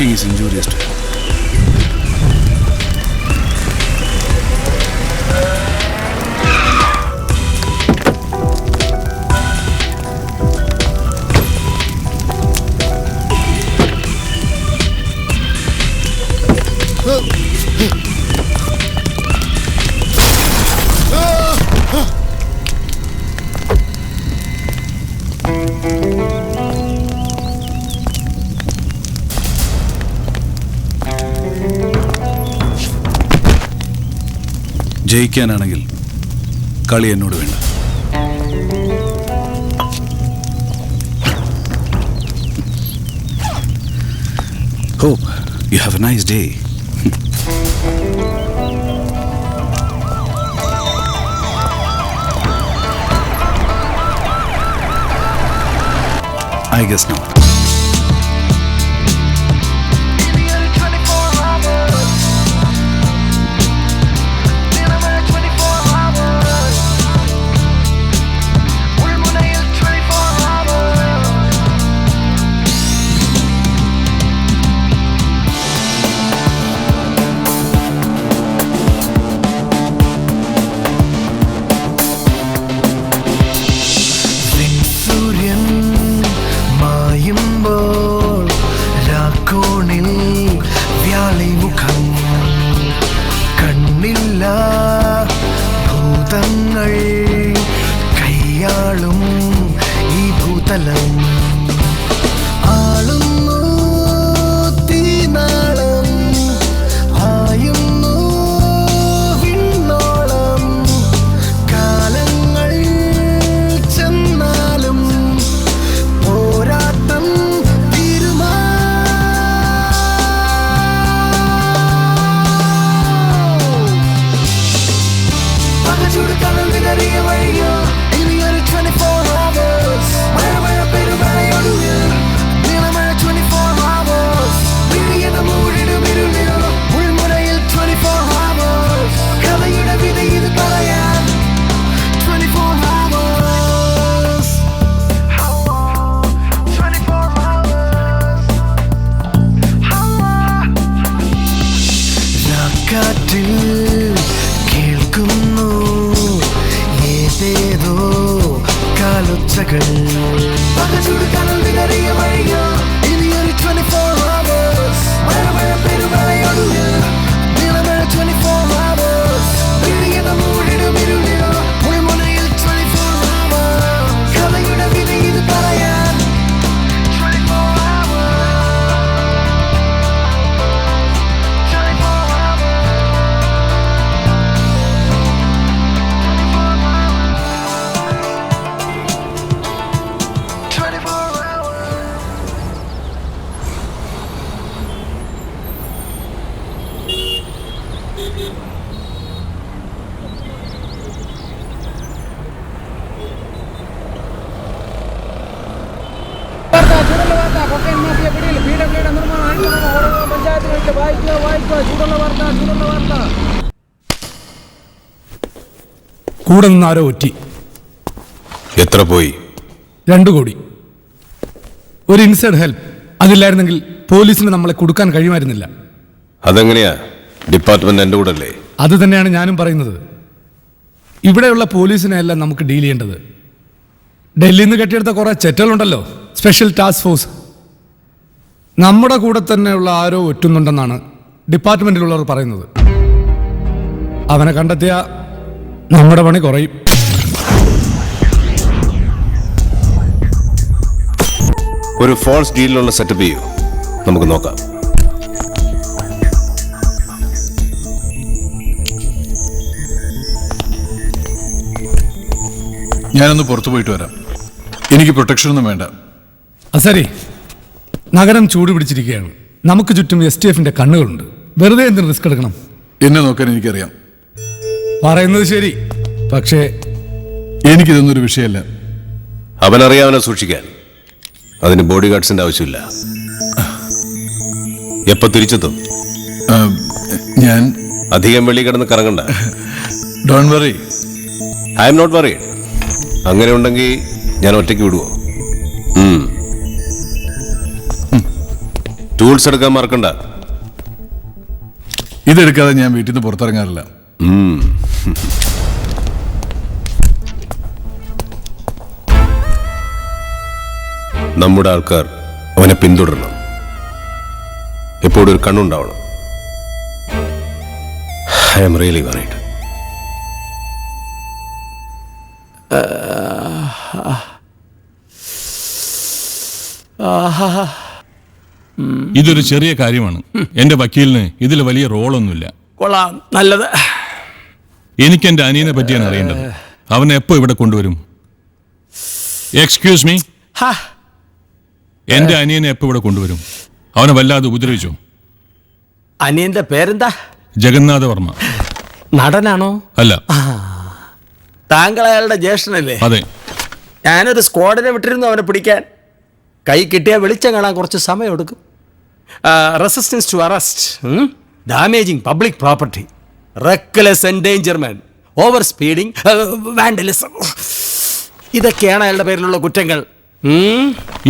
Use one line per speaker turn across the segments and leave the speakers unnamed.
Smoking is injurious to health. ജയിക്കാനാണെങ്കിൽ കളി എന്നോട് വേണ്ട. Hope you have a nice day. I guess not. ഭൂതങ്ങൾ കയ്യാളും ഈ ഭൂതലം ആളുന്നു തീനാളം ആയുന്നു വിണ്ണോളം കാലങ്ങൾ ചെന്നാലും പോരാട്ടം തീരുമാ ചുടുക്കടൽ വിതറിയ വഴിയോ ഇനിയൊരു 24 hours മഴ പെരുമഴയൊടുവിൽ നീളമഴ 24 hours വിഴിയണ മൂടിടുമിരുളിയോ ഉൾമുനയിൽ 24 hours കഥയുടെ വിധി ഇത് പറയാൻ 24 hours 24 hours രാക്കാറ്റിൽ കേൾക്കുന്നു ഏതേതോ കാലൊച്ചകൾ ചുടുകടൽ വിതറിയ വഴിയോ ഇനിയൊരു 24 hours മഴ പെരുമഴയൊടുവിൽ നീളമഴ 24 hours വിഴിയണ മൂടിടുമിരുളിയോ ഉൾമുനയിൽ 24 hours കഥയുടെ വിധി ഇത് പറയാൻ 24 hours 24 hours
കൂടെ നിന്നാരോ ഒറ്റി.
എത്ര പോയി?
2 കോടി. ഒരു ഇൻസൈഡ് ഹെൽപ്പ് അതില്ലായിരുന്നെങ്കിൽ പോലീസിന് നമ്മളെ കൊടുക്കാൻ കഴിയുമായിരുന്നില്ല.
അതെങ്ങനെയാ? ഡിപ്പാർട്ട്മെന്റ് എന്റെ കൂടെ അല്ലേ?
അത് തന്നെയാണ് ഞാനും പറയുന്നത്. ഇവിടെയുള്ള പോലീസിനെ അല്ല നമുക്ക് ഡീൽ ചെയ്യേണ്ടത്. ഡൽഹിയിൽ നിന്ന് കെട്ടിയെടുത്ത കുറെ ചെറ്റലുണ്ടല്ലോ, സ്പെഷ്യൽ ടാസ്ക് ഫോഴ്സ്. നമ്മുടെ കൂടെ തന്നെയുള്ള ആരോ ഒറ്റുന്നുണ്ടെന്നാണ് ഡിപ്പാർട്ട്മെന്റിലുള്ളവർ പറയുന്നത്. അവനെ കണ്ടെത്തിയ നമ്മുടെ പണി കുറയും.
ഒരു ഫോൾസ് ഡീലിനുള്ള സെറ്റപ്പ് ചെയ്യൂ, നമുക്ക് നോക്കാം.
ഞാനൊന്ന് പുറത്തു പോയിട്ട് വരാം. എനിക്ക് പ്രൊട്ടക്ഷൻ ഒന്നും വേണ്ട.
സരി, നഗരം ചൂട് പിടിച്ചിരിക്കുകയാണ്. നമുക്ക് ചുറ്റും STFന്റെ കണ്ണുകളുണ്ട്. വെറുതെ എന്തിന് റിസ്ക് എടുക്കണം?
എന്നെ നോക്കാൻ എനിക്കറിയാം.
പറയുന്നത് ശരി, പക്ഷേ
എനിക്കിതൊന്നും ഒരു വിഷയമല്ല.
അവനറിയാവനെ സൂക്ഷിക്കാൻ. അതിന് ബോഡി ഗാർഡ്സിന്റെ ആവശ്യമില്ല. എപ്പോ തിരിച്ചെത്തും?
ഞാൻ
അധികം വെളി കിടന്ന് കറങ്ങണ്ട.
Don't worry.
I am not worried. അങ്ങനെ ഉണ്ടെങ്കിൽ ഞാൻ ഒറ്റയ്ക്ക് വിടുവോ? ടൂൾസ് എടുക്കാൻ മറക്കണ്ട.
ഇതെടുക്കാതെ ഞാൻ വീട്ടിൽ നിന്ന് പുറത്തിറങ്ങാറില്ല.
നമ്മുടെ ആൾക്കാർ അവനെ പിന്തുടരണം. എപ്പോഴും ഒരു കണ്ണുണ്ടാവണം. I am really worried.
ഇതൊരു ചെറിയ കാര്യമാണ്. എന്റെ വക്കീലിന് ഇതിൽ വലിയ റോളൊന്നുമില്ല.
കൊള്ളാം, നല്ലത്.
എനിക്ക് എന്റെ അനിയനെ പറ്റിയാണ് അറിയേണ്ടത്. അവനെ എപ്പോ ഇവിടെ കൊണ്ടുവരും? എക്സ്ക്യൂസ് മീ,
ഹാ,
എന്റെ അനിയനെ എപ്പോ ഇവിടെ കൊണ്ടുവരും? അവനെ വല്ലാതെ ഉപദ്രവിച്ചു.
അനിയന്റെ പേരെന്താ?
ജഗന്നാഥ വർമ്മ.
നടനാണോ?
അല്ല.
താങ്കൾ അയാളുടെ ജ്യേഷ്ഠനല്ലേ?
അതെ.
ഞാനൊരു സ്ക്വാഡിനെ വിട്ടിരുന്നു അവനെ പിടിക്കാൻ. കൈ കിട്ടിയാൽ വെളിച്ചം കാണാൻ കുറച്ച് സമയം എടുക്കും. Resistance to arrest, damaging public property, reckless endangerment, over speeding, vandalism, ഇതൊക്കെയാണ് അയാളുടെ പേരിലുള്ള കുറ്റങ്ങൾ.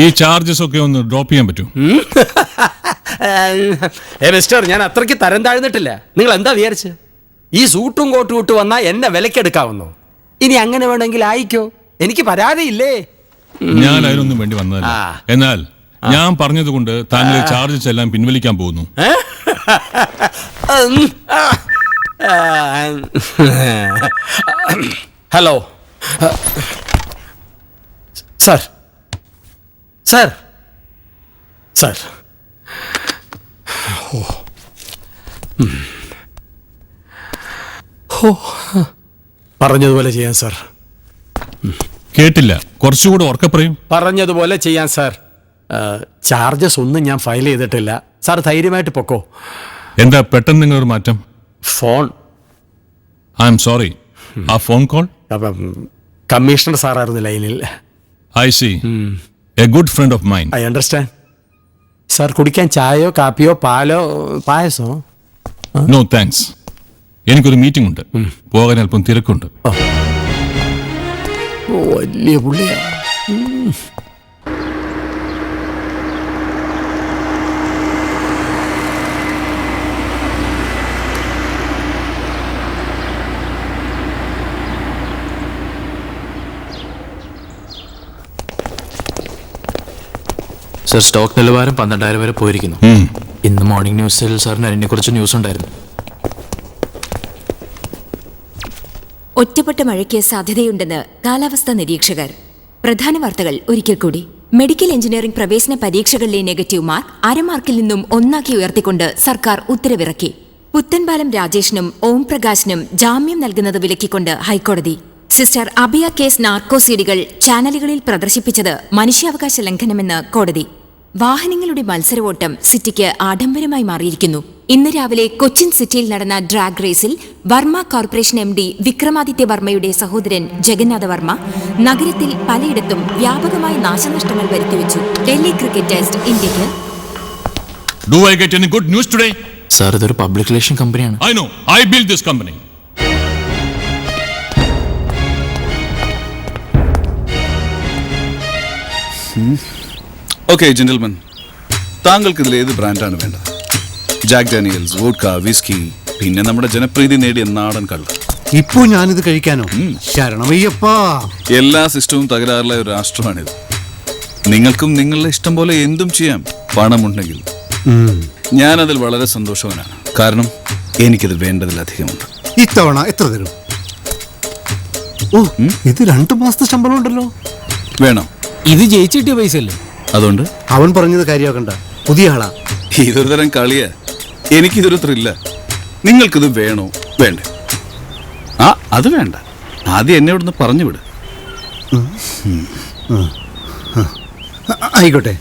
ഈ ചാർജസ് ഒക്കെ ഒന്ന് ഡ്രോപ്പ് ചെയ്യാൻ പറ്റും?
മിസ്റ്റർ, ഞാൻ അത്രയ്ക്ക് തരം താഴ്ന്നിട്ടില്ല. നിങ്ങൾ എന്താ വിചാരിച്ച് ഈ സൂട്ടും കോട്ടും ഇട്ട് വന്നാൽ എന്നെ വിലക്കെടുക്കാവുന്നോ? ഇനി അങ്ങനെ വേണമെങ്കിൽ ആയിക്കോ, എനിക്ക് പരാതിയില്ലേ.
ഞാൻ അതിനൊന്നും വേണ്ടി വന്നതല്ല. എന്നാൽ ഞാൻ പറഞ്ഞതുകൊണ്ട് താങ്കൾ ചാർജസ് എല്ലാം പിൻവലിക്കാൻ പോകുന്നു.
Hello sir, sir, sir. പറഞ്ഞതുപോലെ ചെയ്യാം സാർ.
കേട്ടില്ല, കുറച്ചുകൂടെ ഉറക്കെ പറയും.
പറഞ്ഞതുപോലെ ചെയ്യാം സാർ. ചാർജസ് ഒന്നും ഞാൻ ഫയൽ ചെയ്തിട്ടില്ല. സാർ ധൈര്യമായിട്ട് പൊക്കോ.
എന്താ പെട്ടെന്ന് നിങ്ങളൊരു മാറ്റം?
ഫോൺ.
I am sorry. ആ ഫോൺ കോൾ?
കമ്മീഷണർ സാറായിരുന്നു ലൈനിൽ.
I see. A good friend of mine.
I understand. Sir കുടിക്കാൻ ചായയോ കാപ്പിയോ പാലോ പായസോ?
No thanks. എനിക്കൊരു മീറ്റിംഗ് ഉണ്ട്, പോകാൻ അല്പം തിരക്കുണ്ട്.
വലിയ പുള്ളിയാ.
സർ, സ്റ്റോക്ക് നിലവാരം 12,000 വരെ പോയിരിക്കുന്നു. ഇന്ന് മോർണിംഗ് ന്യൂസിൽ സാറിന് അതിനെക്കുറിച്ച് ന്യൂസ് ഉണ്ടായിരുന്നു.
ഒറ്റപ്പെട്ട മഴയ്ക്ക് സാധ്യതയുണ്ടെന്ന് കാലാവസ്ഥാ നിരീക്ഷകർ. പ്രധാന വാർത്തകൾ ഒരിക്കൽ കൂടി. മെഡിക്കൽ എഞ്ചിനീയറിംഗ് പ്രവേശന പരീക്ഷകളിലെ നെഗറ്റീവ് മാർക്ക് അരമാർക്കിൽ നിന്നും 1 ഉയർത്തിക്കൊണ്ട് സർക്കാർ ഉത്തരവിറക്കി. പുത്തൻപാലം രാജേഷിനും ഓം പ്രകാശിനും ജാമ്യം നൽകുന്നത് വിലക്കിക്കൊണ്ട് ഹൈക്കോടതി. സിസ്റ്റർ അബിയ കേസ് നാർക്കോസീഡികൾ ചാനലുകളിൽ പ്രദർശിപ്പിച്ചത് മനുഷ്യാവകാശ ലംഘനമെന്ന് കോടതി. വാഹനങ്ങളുടെ മത്സരവോട്ടം സിറ്റിക്ക് ആഡംബരമായി മാറിയിരിക്കുന്നു. ഇന്ന് രാവിലെ കൊച്ചിൻ സിറ്റിയിൽ നടന്ന ഡ്രാഗ് റേസിൽ വർമ്മ കോർപ്പറേഷൻ MD വിക്രമാദിത്യ വർമ്മയുടെ സഹോദരൻ ജഗന്നാഥ വർമ്മ നഗരത്തിൽ പലയിടത്തും വ്യാപകമായ നാശനഷ്ടങ്ങൾ വരുത്തിവെച്ചു. ഡൽഹി ക്രിക്കറ്റ് ടെസ്റ്റ് ഇന്ത്യക്ക്.
Do I get any good news today?
Sir, ഇതൊരു പബ്ലിക് റിലേഷൻ കമ്പനിയാണ്.
I know. I built this company.
Okay gentleman, താങ്കൾക്ക് ഇതിൽ ഏത് ബ്രാൻഡാണ് വേണ്ടത്? ജാക്ക് ഡാനിയൽസ്, വോഡ്ക, വിസ്കി, പിന്നെ നമ്മുടെ ജനപ്രീതി നേടിയ നാടൻ കള്ള്.
ഇപ്പോ ഞാനിത് കഴിക്കാനോ? ശരണമയ്യപ്പാ.
എല്ലാ സിസ്റ്റവും തകരാറുള്ള ഒരു രാഷ്ട്രമാണിത്. നിങ്ങൾക്കും നിങ്ങളുടെ ഇഷ്ടം പോലെ എന്തും ചെയ്യാം, പണമുണ്ടെങ്കിൽ. ഞാനതിൽ വളരെ സന്തോഷവാനാണ്. കാരണം എനിക്കിത് വേണ്ടതിലധികമുണ്ട്.
ഇത്തവണ എത്ര തരും? ഓ, ഇത് 2 മാസത്തെ ശമ്പളം ഉണ്ടല്ലോ.
വേണം.
ഇത് ജയിച്ചിട്ടിയ പൈസ അല്ലേ?
അതുകൊണ്ട്
അവൻ പറഞ്ഞത് കാര്യമാക്കണ്ട, പുതിയ ആളാ.
ഇതൊരു തരം കളിയാ. എനിക്കിതൊരു ത്രില്ല. നിങ്ങൾക്കിത് വേണോ വേണ്ടേ? അത് വേണ്ട. ആദ്യം എന്നെ ഇവിടുന്ന് പറഞ്ഞു വിട്.
ആയിക്കോട്ടെ.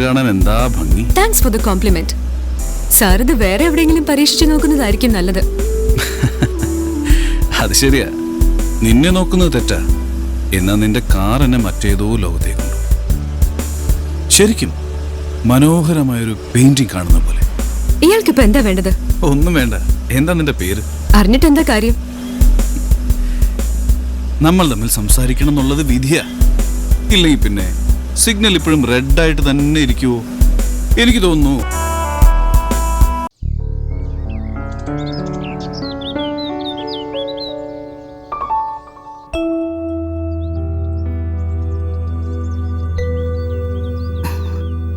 കാണാൻ എന്താ ഭംഗി.
Thanks for the compliment. Sir ഇത് വേറെ എവിടെയെങ്കിലും പരീക്ഷിച്ചു നോക്കുന്നതായിരിക്കും നല്ലത്.
അത് ശരിയാ, നിന്നെ നോക്കുന്നത് തെറ്റാ. എന്നാ നിന്റെ കാർ എന്നെ മറ്റേതോ ലോകത്തേക്കുണ്ട്. ശരിക്കും മനോഹരമായൊരു പെയിന്റിംഗ് കാണുന്ന പോലെ.
ഇയാൾക്കിപ്പോ എന്താ വേണ്ടത്?
ഒന്നും വേണ്ട. എന്താ നിന്റെ പേര്?
അറിഞ്ഞിട്ട് എന്താ കാര്യം?
നമ്മൾ തമ്മിൽ സംസാരിക്കണം എന്നുള്ളത് വിധിയാ. ഇല്ലെങ്കിൽ പിന്നെ സിഗ്നൽ ഇപ്പോഴും റെഡ് ആയിട്ട് തന്നെ ഇരിക്കുവോ? എനിക്ക് തോന്നുന്നു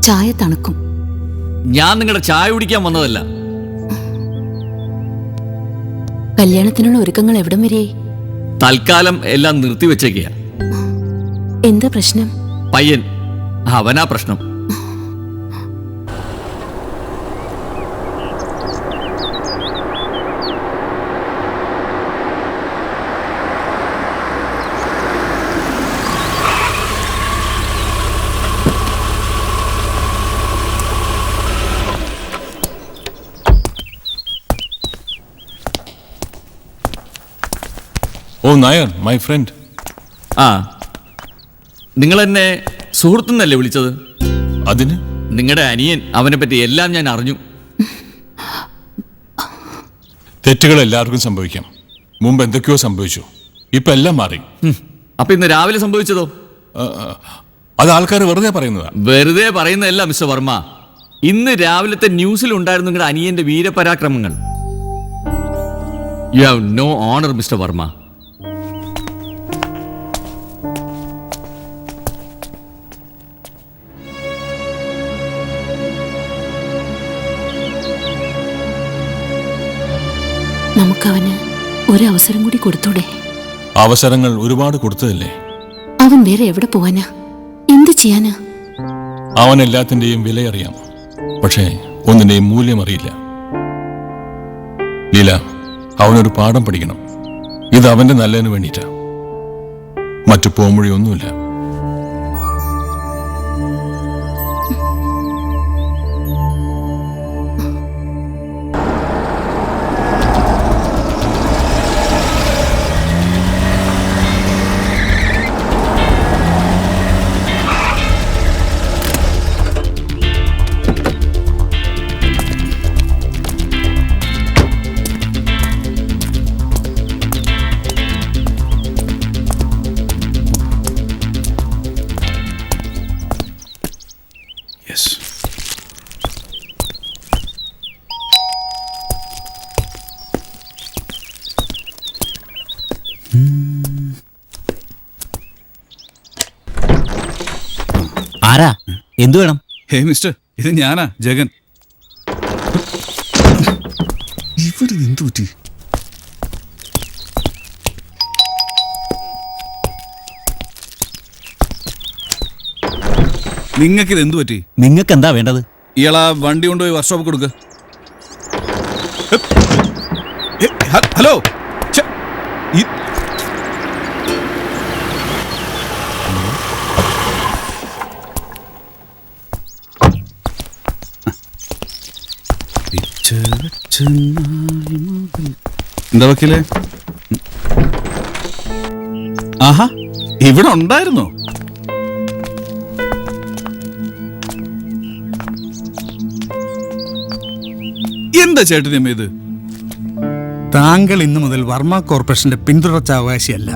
ചായ തണുക്കും.
ഞാൻ നിങ്ങളുടെ ചായ കുടിക്കാൻ വന്നതല്ല.
കല്യാണത്തിനുള്ള ഒരുക്കങ്ങൾ എവിടം വരെയായി?
തൽക്കാലം എല്ലാം നിർത്തിവെച്ചേക്കുക.
എന്താ പ്രശ്നം?
പയ്യൻ, അവനാ പ്രശ്നം.
ഓ നായർ, മൈ ഫ്രണ്ട്.
ആ, നിങ്ങൾ എന്നെ സുഹൃത്തുന്നല്ലേ വിളിച്ചത്?
അതിന്
നിങ്ങളുടെ അനിയൻ, അവനെ പറ്റി എല്ലാം ഞാൻ അറിഞ്ഞു.
തെറ്റുകൾ എല്ലാവർക്കും സംഭവിക്കാം. മുമ്പ് എന്തൊക്കെയോ സംഭവിച്ചു, ഇപ്പൊ എല്ലാം മാറി.
അപ്പൊ ഇന്ന് രാവിലെ സംഭവിച്ചതോ?
അത് ആൾക്കാർ വെറുതെ പറയുന്നതാ.
വെറുതെ പറയുന്നതല്ല മിസ്റ്റർ വർമ്മ. ഇന്ന് രാവിലത്തെ ന്യൂസിൽ ഉണ്ടായിരുന്നു നിങ്ങളുടെ അനിയന്റെ വീരപരാക്രമങ്ങൾ. You have no honour mister Varma.
നമുക്കവന് ഒരവസരം കൂടി കൊടുത്തൂടെ?
അവസരങ്ങൾ ഒരുപാട് കൊടുത്തതല്ലേ.
അവൻ വേറെ എവിടെ പോവാനാ? എന്ത് ചെയ്യാനാ?
അവൻ എല്ലാത്തിന്റെയും വിലയറിയാം, പക്ഷേ ഒന്നിന്റെയും മൂല്യം അറിയില്ല. ലീല, അവനൊരു പാഠം പഠിക്കണം. ഇത് അവന്റെ നല്ലതിന് വേണ്ടിയിട്ടാ, മറ്റു പോംവഴിയൊന്നുമില്ല.
യെസ്.
ആരാ? എന്തു വേണം?
ഹേ മിസ്റ്റർ, ഇത് ഞാനാ, ജഗൻ. ഇവിടെ എന്തു പറ്റി? നിങ്ങൾക്കിത് എന്തു പറ്റി?
നിങ്ങൾക്ക് എന്താ വേണ്ടത്?
ഇയാളാ വണ്ടി കൊണ്ടുപോയി വർക്ക്ഷോപ്പ് കൊടുക്ക. ഹലോ, എന്താ വക്കീലേ? ആഹാ, ഇവിടെ ഉണ്ടായിരുന്നോ? എന്താ ചേട്ടനമ്മ ഇത്?
താങ്കൾ ഇന്നു മുതൽ വർമ്മ കോർപ്പറേഷന്റെ പിന്തുടർച്ച അവകാശിയല്ല.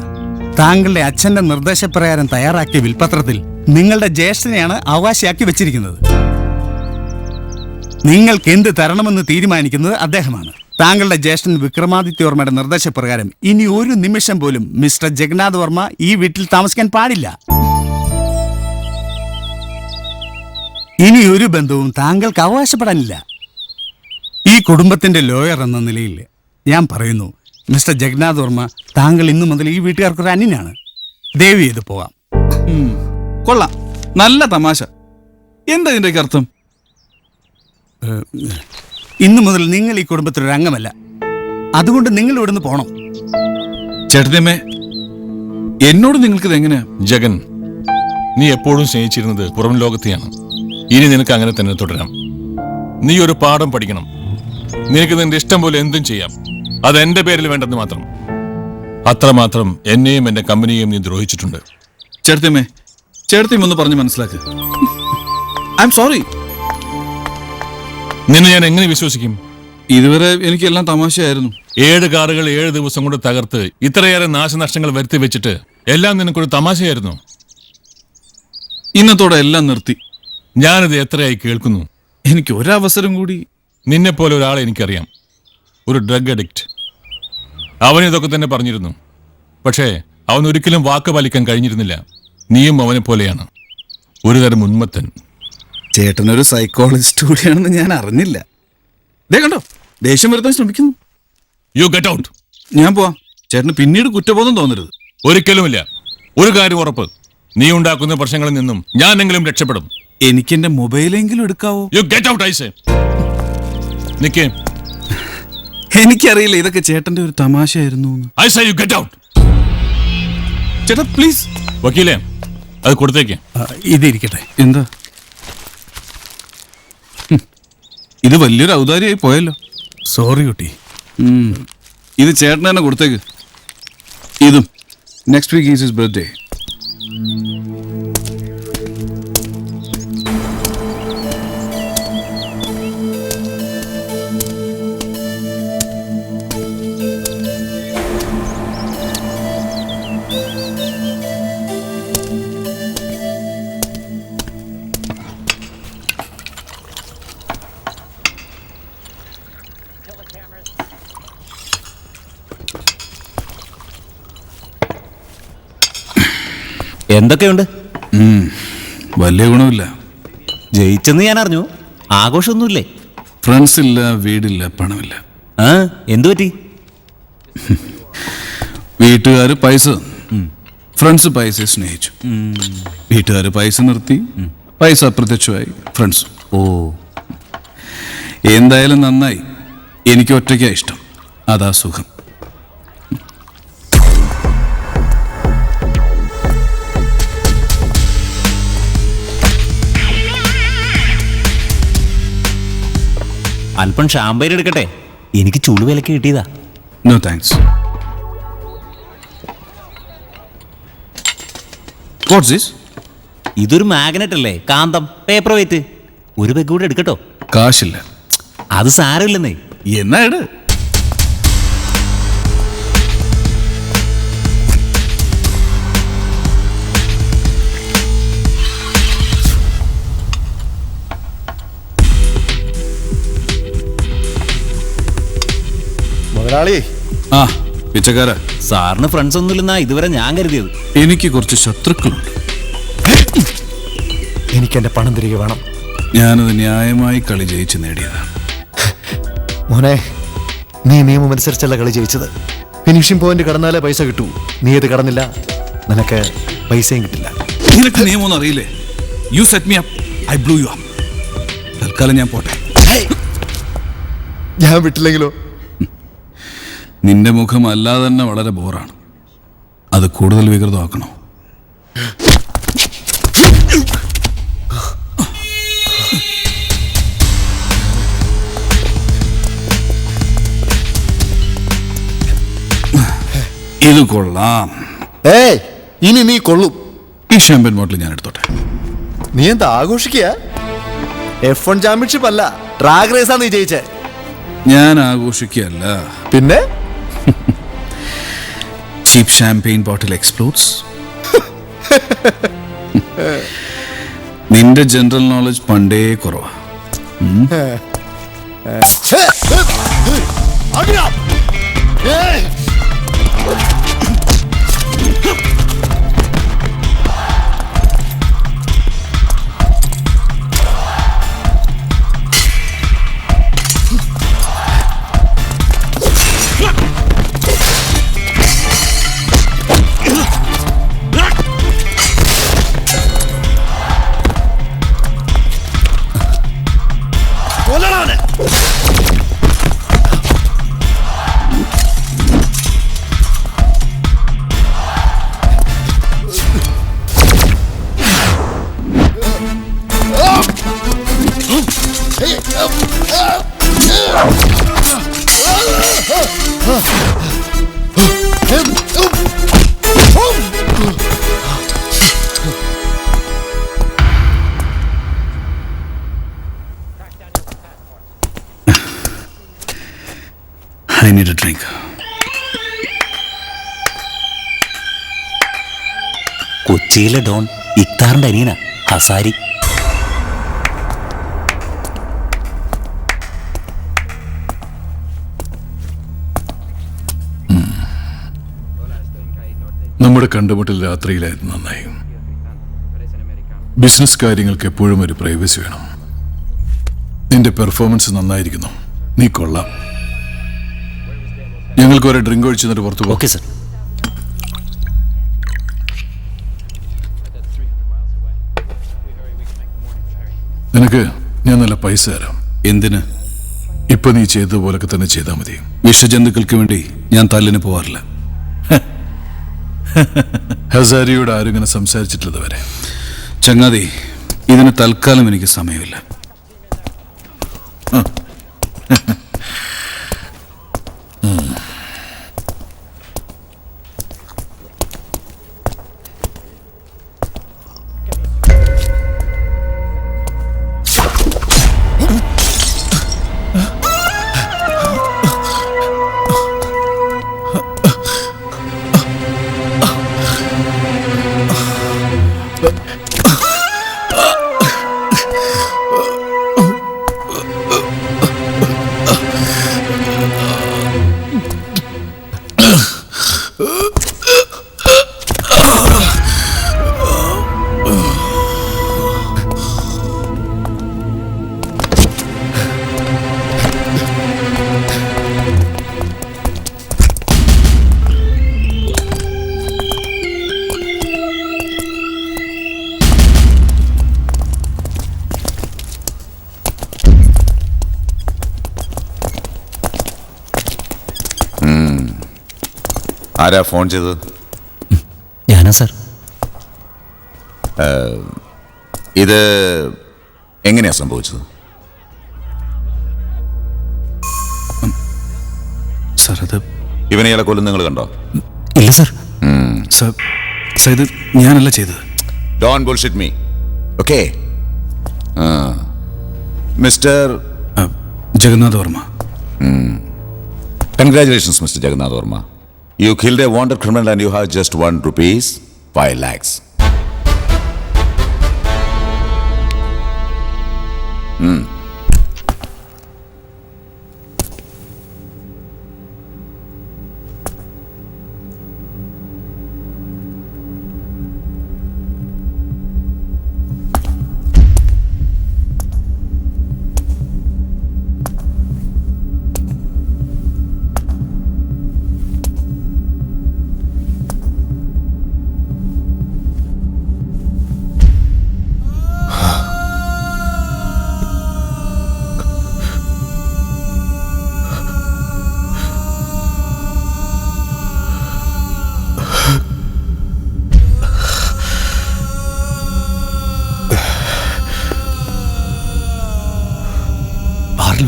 താങ്കളുടെ അച്ഛന്റെ നിർദ്ദേശപ്രകാരം തയ്യാറാക്കിയ വിൽപത്രത്തിൽ നിങ്ങളുടെ ജ്യേഷ്ഠനെയാണ് അവകാശിയാക്കി വെച്ചിരിക്കുന്നത്. നിങ്ങൾക്ക് എന്ത് തരണമെന്ന് തീരുമാനിക്കുന്നത് അദ്ദേഹമാണ്. താങ്കളുടെ ജ്യേഷ്ഠൻ വിക്രമാദിത്യവർമ്മയുടെ നിർദ്ദേശപ്രകാരം ഇനി ഒരു നിമിഷം പോലും മിസ്റ്റർ ജഗന്നാഥ് വർമ്മ ഈ വീട്ടിൽ താമസിക്കാൻ പാടില്ല. ഇനി ഒരു ബന്ധവും താങ്കൾക്ക് അവകാശപ്പെടാനില്ല. ഈ കുടുംബത്തിന്റെ ലോയർ എന്ന നിലയിൽ ഞാൻ പറയുന്നു, മിസ്റ്റർ ജഗന്നാഥ് വർമ്മ, താങ്കൾ ഇന്നു മുതൽ ഈ വീട്ടുകാർക്കൊരു അന്യനാണ്. ദയവ് ചെയ്ത് പോകാം.
കൊള്ളാം, നല്ല തമാശ. എന്താ ഇതിന്റെ അർത്ഥം?
ഇന്നു മുതൽ നിങ്ങൾ ഈ കുടുംബത്തിലൊരു അംഗമല്ല. അതുകൊണ്ട് നിങ്ങൾ ഇവിടുന്ന് പോണം.
ചേട്ടനമ്മേ, എന്നോട് നിങ്ങൾക്കിത് എങ്ങനെയാ?
ജഗൻ, നീ എപ്പോഴും സ്നേഹിച്ചിരുന്നത് പുറം ലോകത്തെയാണ്. ഇനി നിനക്ക് അങ്ങനെ തന്നെ തുടരാം. നീ ഒരു പാഠം പഠിക്കണം. നിനക്ക് നിന്റെ ഇഷ്ടം പോലെ എന്തും ചെയ്യാം. അത് എന്റെ പേരിൽ വേണ്ടെന്ന് മാത്രം. അത്രമാത്രം എന്നെയും എന്റെ കമ്പനിയെയും നീ ദ്രോഹിച്ചിട്ടുണ്ട്.
ചേട്ടത്തിയമ്മേ, ചേട്ടത്തിയും ഒന്ന് പറഞ്ഞ് മനസ്സിലാക്ക്. I am sorry.
നിന്നെ ഞാൻ എങ്ങനെ വിശ്വസിക്കും?
ഇതുവരെ എനിക്കെല്ലാം തമാശയായിരുന്നു.
7 കാറുകൾ 7 ദിവസം കൊണ്ട് തകർത്ത് ഇത്രയേറെ നാശനഷ്ടങ്ങൾ വരുത്തി വെച്ചിട്ട് എല്ലാം നിനക്കൊരു തമാശയായിരുന്നു.
ഇന്നത്തോടെ എല്ലാം നിർത്തി.
ഞാനിത് എത്രയായി കേൾക്കുന്നു.
എനിക്ക് ഒരവസരം കൂടി.
നിന്നെപ്പോലെ ഒരാളെ എനിക്കറിയാം, ഒരു ഡ്രഗ് അഡിക്റ്റ്. അവൻ ഇതൊക്കെ തന്നെ പറഞ്ഞിരുന്നു. പക്ഷേ അവൻ ഒരിക്കലും വാക്ക് പാലിക്കാൻ കഴിഞ്ഞിരുന്നില്ല. നീയും അവനെ പോലെയാണ്, ഒരു തരം ഉന്മത്തൻ.
ചേട്ടനൊരു സൈക്കോളജിസ്റ്റ് കൂടിയാണെന്ന് ഞാൻ അറിഞ്ഞില്ല. ദേ കണ്ടോ, ദേഷ്യം വരുത്താൻ ശ്രമിക്കുന്നു.
U get out.
ഞാൻ പോവാം. ചേട്ടന് പിന്നീട് കുറ്റബോധം തോന്നരുത്.
ഒരിക്കലുമില്ല. ഒരു കാര്യം ഉറപ്പ്, നീ ഉണ്ടാക്കുന്ന പ്രശ്നങ്ങളിൽ നിന്നും ഞാനെങ്കിലും രക്ഷപ്പെടും.
എനിക്ക് എന്റെ മൊബൈലെങ്കിലും എടുക്കാവോ?
You get out I say. നിക്കേ.
എനിക്കറിയില്ല ഇതൊക്കെ ചേട്ടന്റെ ഒരു തമാശയായിരുന്നു.
I say you get out.
ചേട്ടാ പ്ലീസ്.
വക്കീലേ, അത് കൊടുത്തേക്ക്.
ഇതിരിക്കട്ടെ.
എന്താ ഇത്? വലിയൊരു ഔദാര്യമായി പോയല്ലോ.
സോറി കുട്ടി.
ഇത് ചേട്ടൻ തന്നെ കൊടുത്തേക്ക്. ഇതും next week is his birthday.
എന്തൊക്കെയുണ്ട്?
വലിയ ഗുണമില്ല.
ജയിച്ചെന്ന് ഞാൻ അറിഞ്ഞു. ആഘോഷമൊന്നുമില്ലേ?
ഫ്രണ്ട്സ് ഇല്ല, വീടില്ല, പണമില്ല.
എന്തു പറ്റി?
വീട്ടുകാർ പൈസ തന്നു, ഫ്രണ്ട്സ് പൈസ സ്നേഹിച്ചു. വീട്ടുകാർ പൈസ നിർത്തി, പൈസ അപ്രത്യക്ഷമായി, ഫ്രണ്ട്സും.
ഓ,
എന്തായാലും നന്നായി. എനിക്ക് ഒറ്റയ്ക്കാ ഇഷ്ടം, അതാ സുഖം.
അല്പം ഷാമ്പയിൻ എടുക്കട്ടെ? എനിക്ക് ചുളുവിലക്ക് കിട്ടിയതാ.
No thanks. What's this?
ഇതൊരു മാഗ്നറ്റ് അല്ലേ, കാന്തം, പേപ്പർ വെയിറ്റ്. ഒരു പെഗ് കൂടെ എടുക്കട്ടോ?
കാശില്ല.
അത് സാരമില്ലെന്നേ.
എന്നാ ഇട്. ആ പിച്ചക്കാര,
സാറിന് ഫ്രണ്ട്സ് ഒന്നുമില്ലെന്നാ ഇതുവരെ ഞാൻ കരുതിയത്.
എനിക്ക് കുറച്ച് ശത്രുക്കളുണ്ട്.
എനിക്ക് എന്റെ പണം തിരികെ വേണം.
ഞാനത് ന്യായമായി കളി ജയിച്ച് നേടിയതാണ്.
മോനെ, നീ നിയമം അനുസരിച്ചല്ല കളി ജയിച്ചത്. ഫിനിഷിംഗ് പോയിന്റ് കടന്നാലേ പൈസ കിട്ടൂ. നീ അത് കടന്നില്ല, നിനക്ക് പൈസയും കിട്ടില്ല.
നിനക്ക് നിയമമൊന്നും അറിയില്ലേ? You set me up, I blew you up. തൽക്കാലം ഞാൻ പോട്ടെ.
ഞാൻ വിട്ടില്ലെങ്കിലോ?
നിന്റെ മുഖം അല്ലാതെ തന്നെ വളരെ ബോറാണ്. അത് കൂടുതൽ വികൃതമാക്കണോ? ഇത് കൊള്ളാം.
ഇനി നീ കൊള്ളും.
ഈ ഷാമ്പൻ ബോട്ടിൽ ഞാൻ എടുത്തോട്ടെ.
നീ എന്താ ആഘോഷിക്കുക? F1 ചാമ്പ്യൻഷിപ്പ് അല്ല, ട്രാഗ് റേസാ നീ ജയിച്ചേ.
ഞാൻ ആഘോഷിക്കുകയല്ല.
പിന്നെ
ചീപ്പ് ഷാമ്പെയിൻ ബോട്ടിൽ എക്സ്പ്ലോഡ്സ്. നിന്റെ ജനറൽ നോളജ് പണ്ടേ കുറവാ. I need a drink.
കൊച്ചിയിലെ ഡോൺ ഇക്താറിന്റെ അനിയന ഹസാരി.
നമ്മുടെ കണ്ടുമുട്ടൽ രാത്രിയിലായിരുന്നു നന്നായി. ബിസിനസ് കാര്യങ്ങൾക്ക് എപ്പോഴും ഒരു പ്രൈവസി വേണം. നിന്റെ പെർഫോമൻസ് നന്നായിരിക്കുന്നു, നീ കൊള്ളാം. ഞങ്ങൾക്ക് ഒരു ഡ്രിങ്ക് ഒഴിച്ചു തന്നിട്ട് പുറത്തു പോകും.
Okay sir.
നിനക്ക് ഞാൻ നല്ല പൈസ തരാം.
എന്തിന്?
ഇപ്പൊ നീ ചെയ്തതുപോലൊക്കെ തന്നെ ചെയ്താൽ മതി.
വിഷജന്തുക്കൾക്ക് വേണ്ടി ഞാൻ തല്ലിന് പോവാറില്ല.
ഹസാരിയോട് ആരും ഇങ്ങനെ സംസാരിച്ചിട്ടില്ല വരെ.
ചങ്ങാതി, ഇതിന് തൽക്കാലം എനിക്ക് സമയമില്ല.
ആരാ ഫോൺ ചെയ്തത്?
ഞാനാ സർ.
ഇത് എങ്ങനെയാ സംഭവിച്ചത്?
സർ, അത്
ഇവനെ ഇയാളെ കൊല്ലും നിങ്ങൾ കണ്ടോ?
ഇല്ല സർ.
സർ, ഇത് ഞാനല്ല ചെയ്തത്.
Don't bullshit me. Okay. Mister
Jagannath Varma.
Congratulations, Mr. Jagannath Verma. You killed a wanted criminal and you have just ₹1, 5 lakhs.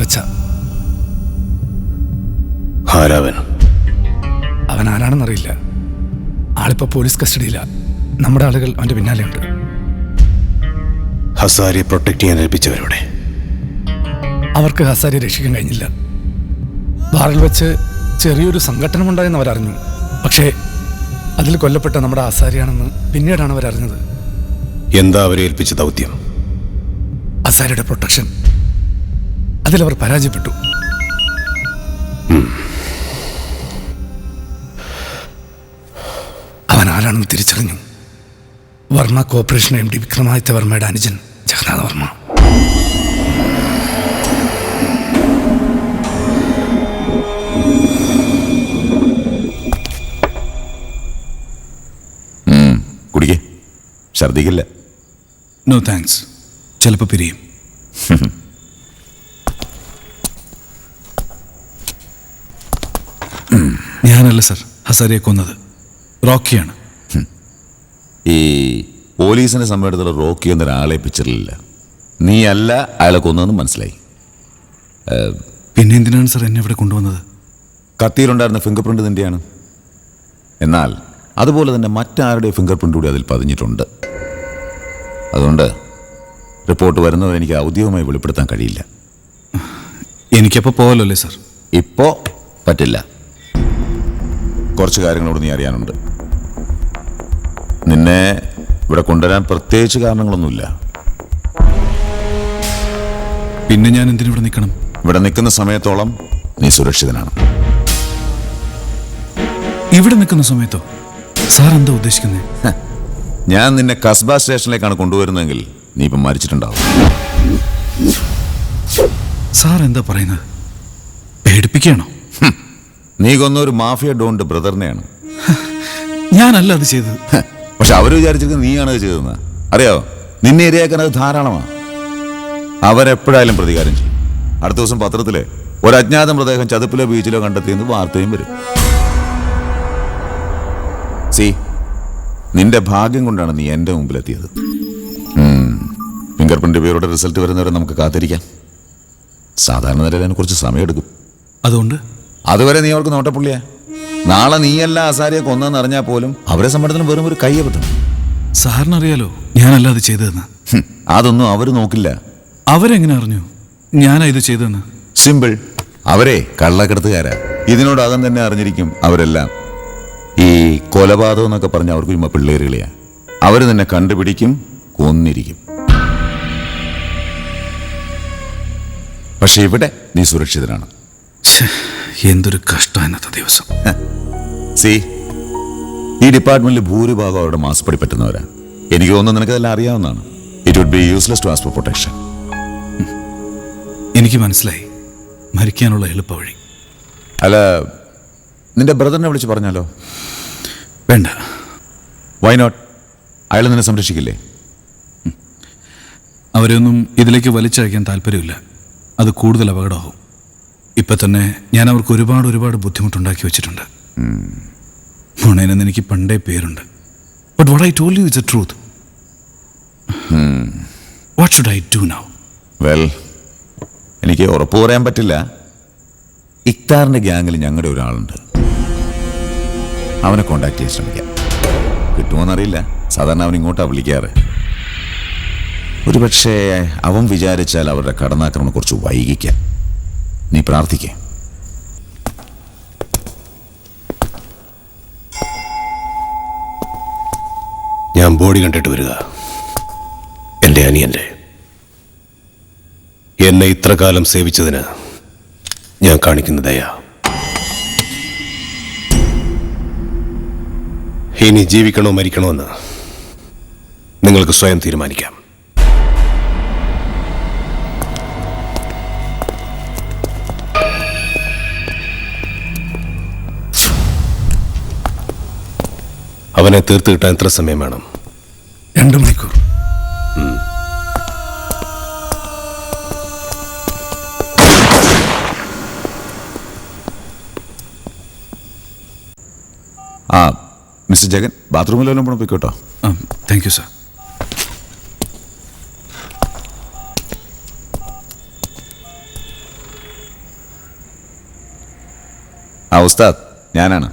വെച്ച
ആരാവൻ?
അവൻ ആരാണെന്നറിയില്ല. ആളിപ്പോ പോലീസ് കസ്റ്റഡിയില്ല. നമ്മുടെ ആളുകൾ അവന്റെ പിന്നാലെയുണ്ട്.
ഹസാരിയെ പ്രൊട്ടക്ട് ചെയ്യാൻ ഏൽപ്പിച്ചവരോടെ
അവർക്ക് ഹസാരിയെ രക്ഷിക്കാൻ കഴിഞ്ഞില്ല. ബാറിൽ വെച്ച് ചെറിയൊരു സംഘടനമുണ്ടായെന്ന് അവരറിഞ്ഞു. പക്ഷേ അതിൽ കൊല്ലപ്പെട്ട നമ്മുടെ ഹസാരിയാണെന്ന് പിന്നീടാണ് അവരറിഞ്ഞത്.
എന്താ അവരെ ഏൽപ്പിച്ച ദൗത്യം?
ഹസാരിയുടെ പ്രൊട്ടക്ഷൻ. അതിലവർ പരാജയപ്പെട്ടു. അവൻ ആരാണെന്ന് തിരിച്ചറിഞ്ഞു. വർമ്മ കോർപ്പറേഷൻ MD വിക്രമാദിത്യ വർമ്മയുടെ അനുജൻ ജഗന്നാഥ് വർമ്മ.
കുടിക്കേ, ഛർദിക്കില്ല.
No thanks. ചിലപ്പോൾ പിരിയും. ഞാനല്ല സർ ഹസാരിയെ കൊന്നത്, റോക്കിയാണ്.
ഈ പോലീസിനെ സംബന്ധിച്ചിടത്തോളം റോക്കി എന്നൊരാളെ പിക്ചറിലില്ല. നീ അല്ല അയാളെ കൊന്നതെന്ന് മനസ്സിലായി.
പിന്നെ എന്തിനാണ് സർ എന്നെ ഇവിടെ കൊണ്ടുവന്നത്?
കത്തിയിലുണ്ടായിരുന്ന ഫിംഗർ പ്രിന്റ് നിന്റെയാണ്. എന്നാൽ അതുപോലെ തന്നെ മറ്റാരുടെ ഫിംഗർ പ്രിന്റ് കൂടി അതിൽ പതിഞ്ഞിട്ടുണ്ട്. അതുകൊണ്ട് റിപ്പോർട്ട് വരുന്നവരെ എനിക്ക് ഔദ്യോഗികമായി വെളിപ്പെടുത്താൻ കഴിയില്ല.
എനിക്കപ്പോൾ പോകല്ലോ അല്ലേ സാർ?
ഇപ്പോ പറ്റില്ല. കുറച്ച് കാര്യങ്ങളോട് നീ അറിയാനുണ്ട്. നിന്നെ ഇവിടെ കൊണ്ടുവരാൻ പ്രത്യേകിച്ച് കാരണങ്ങളൊന്നുമില്ല.
പിന്നെ ഞാൻ എന്തിനിവിടെ നിൽക്കണം?
ഇവിടെ നിൽക്കുന്ന സമയത്തോളം നീ സുരക്ഷിതനാണ്.
ഇവിടെ നിൽക്കുന്ന സമയത്തോ? സാർ എന്താ ഉദ്ദേശിക്കുന്നത്?
ഞാൻ നിന്നെ കസ്ബ സ്റ്റേഷനിലേക്കാണ് കൊണ്ടുവരുന്നതെങ്കിൽ നീ ഇപ്പം മരിച്ചിട്ടുണ്ടാവും.
സാർ എന്താ പറയുന്നത്? പേടിപ്പിക്കുകയാണോ?
നീ കൊന്ന ഒരു മാഫിയ ഡോണിന്റെ ബ്രദറിനെയാണ്.
ഞാനല്ല അത് ചെയ്തത്.
പക്ഷെ അവർ വിചാരിച്ചിരിക്കുന്നത് നീയാണ് അത് ചെയ്തതെന്ന്. അറിയാവോ, നിന്നെ ഇരയാക്കാൻ അത് ധാരാളമാണ്. അവരെപ്പോഴായാലും പ്രതികാരം ചെയ്യും. അടുത്ത ദിവസം പത്രത്തില് ഒരു അജ്ഞാത മൃതദേഹം ചതുപ്പിലോ ബീച്ചിലോ കണ്ടെത്തിയെന്ന് വാർത്തയും വരും. നിന്റെ ഭാഗ്യം കൊണ്ടാണ് നീ എന്റെ മുമ്പിലെത്തിയത്. ഫിംഗർ പ്രിന്റ് പേരുടെ റിസൾട്ട് വരുന്നവരെ നമുക്ക് കാത്തിരിക്കാം. സാധാരണ നിലയിൽ അതിന് കുറച്ച് സമയമെടുക്കും.
അതുകൊണ്ട്
അതുവരെ നീ അവർക്ക് നോട്ടപ്പുള്ളിയാ. നാളെ നീയല്ല അസാരിയെ കൊന്നെന്ന് അറിഞ്ഞാൽ പോലും അവരെ സമ്മർദ്ദത്തിന് വെറും ഒരു കയ്യബദ്ധം.
സാറിനറിയാലോ ഞാനല്ല അത് ചെയ്തതെന്ന്.
അതൊന്നും അവര് നോക്കില്ല.
അവരെങ്ങനെ അറിഞ്ഞു ഞാനാ ഇത് ചെയ്തതെന്ന്?
സിമ്പിൾ. അവരെ കള്ളക്കടത്തുകാരാ. ഇതിനോട് അകം തന്നെ അറിഞ്ഞിരിക്കും അവരെല്ലാം. ഈ കൊലപാതകം എന്നൊക്കെ പറഞ്ഞ അവർക്ക് ചുമ്മാ പിള്ളേരുകളെയാ. അവര് നിന്നെ കണ്ടുപിടിക്കും, കൊന്നിരിക്കും. പക്ഷെ ഇവിടെ നീ സുരക്ഷിതനാണ്.
എന്തൊരു കഷ്ടം ഇന്നത്തെ ദിവസം.
ഈ ഡിപ്പാർട്ട്മെന്റിൽ ഭൂരിഭാഗം അവരുടെ മാസപ്പടി പറ്റുന്നവരാ. എനിക്ക് തോന്നുന്നു നിനക്കതെല്ലാം അറിയാവുന്നതാണ്. It would be useless to ask for protection.
എനിക്ക് മനസ്സിലായി മരിക്കാനുള്ള എളുപ്പ വഴി.
അല്ല, നിന്റെ ബ്രദറിനെ വിളിച്ച് പറഞ്ഞാലോ?
വേണ്ട.
Why not? അയാൾ നിന്നെ സംരക്ഷിക്കില്ലേ?
അവരെയൊന്നും ഇതിലേക്ക് വലിച്ചയക്കാൻ താല്പര്യമില്ല. അത് കൂടുതൽ അപകടമാവും. ഇപ്പം തന്നെ ഞാൻ അവർക്ക് ഒരുപാട് ബുദ്ധിമുട്ടുണ്ടാക്കി വെച്ചിട്ടുണ്ട്. മുണേനെന്ന് എനിക്ക് പണ്ടേ പേരുണ്ട്. But what I told you is A truth. What should I do now?
Well, എനിക്ക് ഉറപ്പ് പറയാൻ പറ്റില്ല. ഇക്താറിന്റെ ഗ്യാങ്ങിൽ ഞങ്ങളുടെ ഒരാളുണ്ട്. അവനെ കോണ്ടാക്ട് ചെയ്യാൻ ശ്രമിക്കാം. കിട്ടുമോന്നറിയില്ല. സാധാരണ അവൻ ഇങ്ങോട്ടാ വിളിക്കാറ്. ഒരുപക്ഷെ അവൻ വിചാരിച്ചാൽ അവരുടെ കടന്നാക്രമണം കുറച്ച് വൈകിക്കാം. നീ പ്രാർത്ഥിക്കേ.
ഞാൻ ബോഡി കണ്ടിട്ട് വരിക. എൻ്റെ അനിയൻ്റെ എന്നെ ഇത്ര കാലം സേവിച്ചതിന് ഞാൻ കാണിക്കുന്ന ദയ. ഇനി ജീവിക്കണോ മരിക്കണോ എന്ന് നിങ്ങൾക്ക് സ്വയം തീരുമാനിക്കാം. അവനെ തീർത്ത് കിട്ടാൻ എത്ര സമയം വേണം?
2 മണിക്കൂർ.
മിസ്റ്റർ ജഗൻ, ബാത്റൂമിലെല്ലാം പോണം, പോയിക്കോട്ടോ.
Thank you sir.
ഉസ്താദ്, ഞാനാണ്.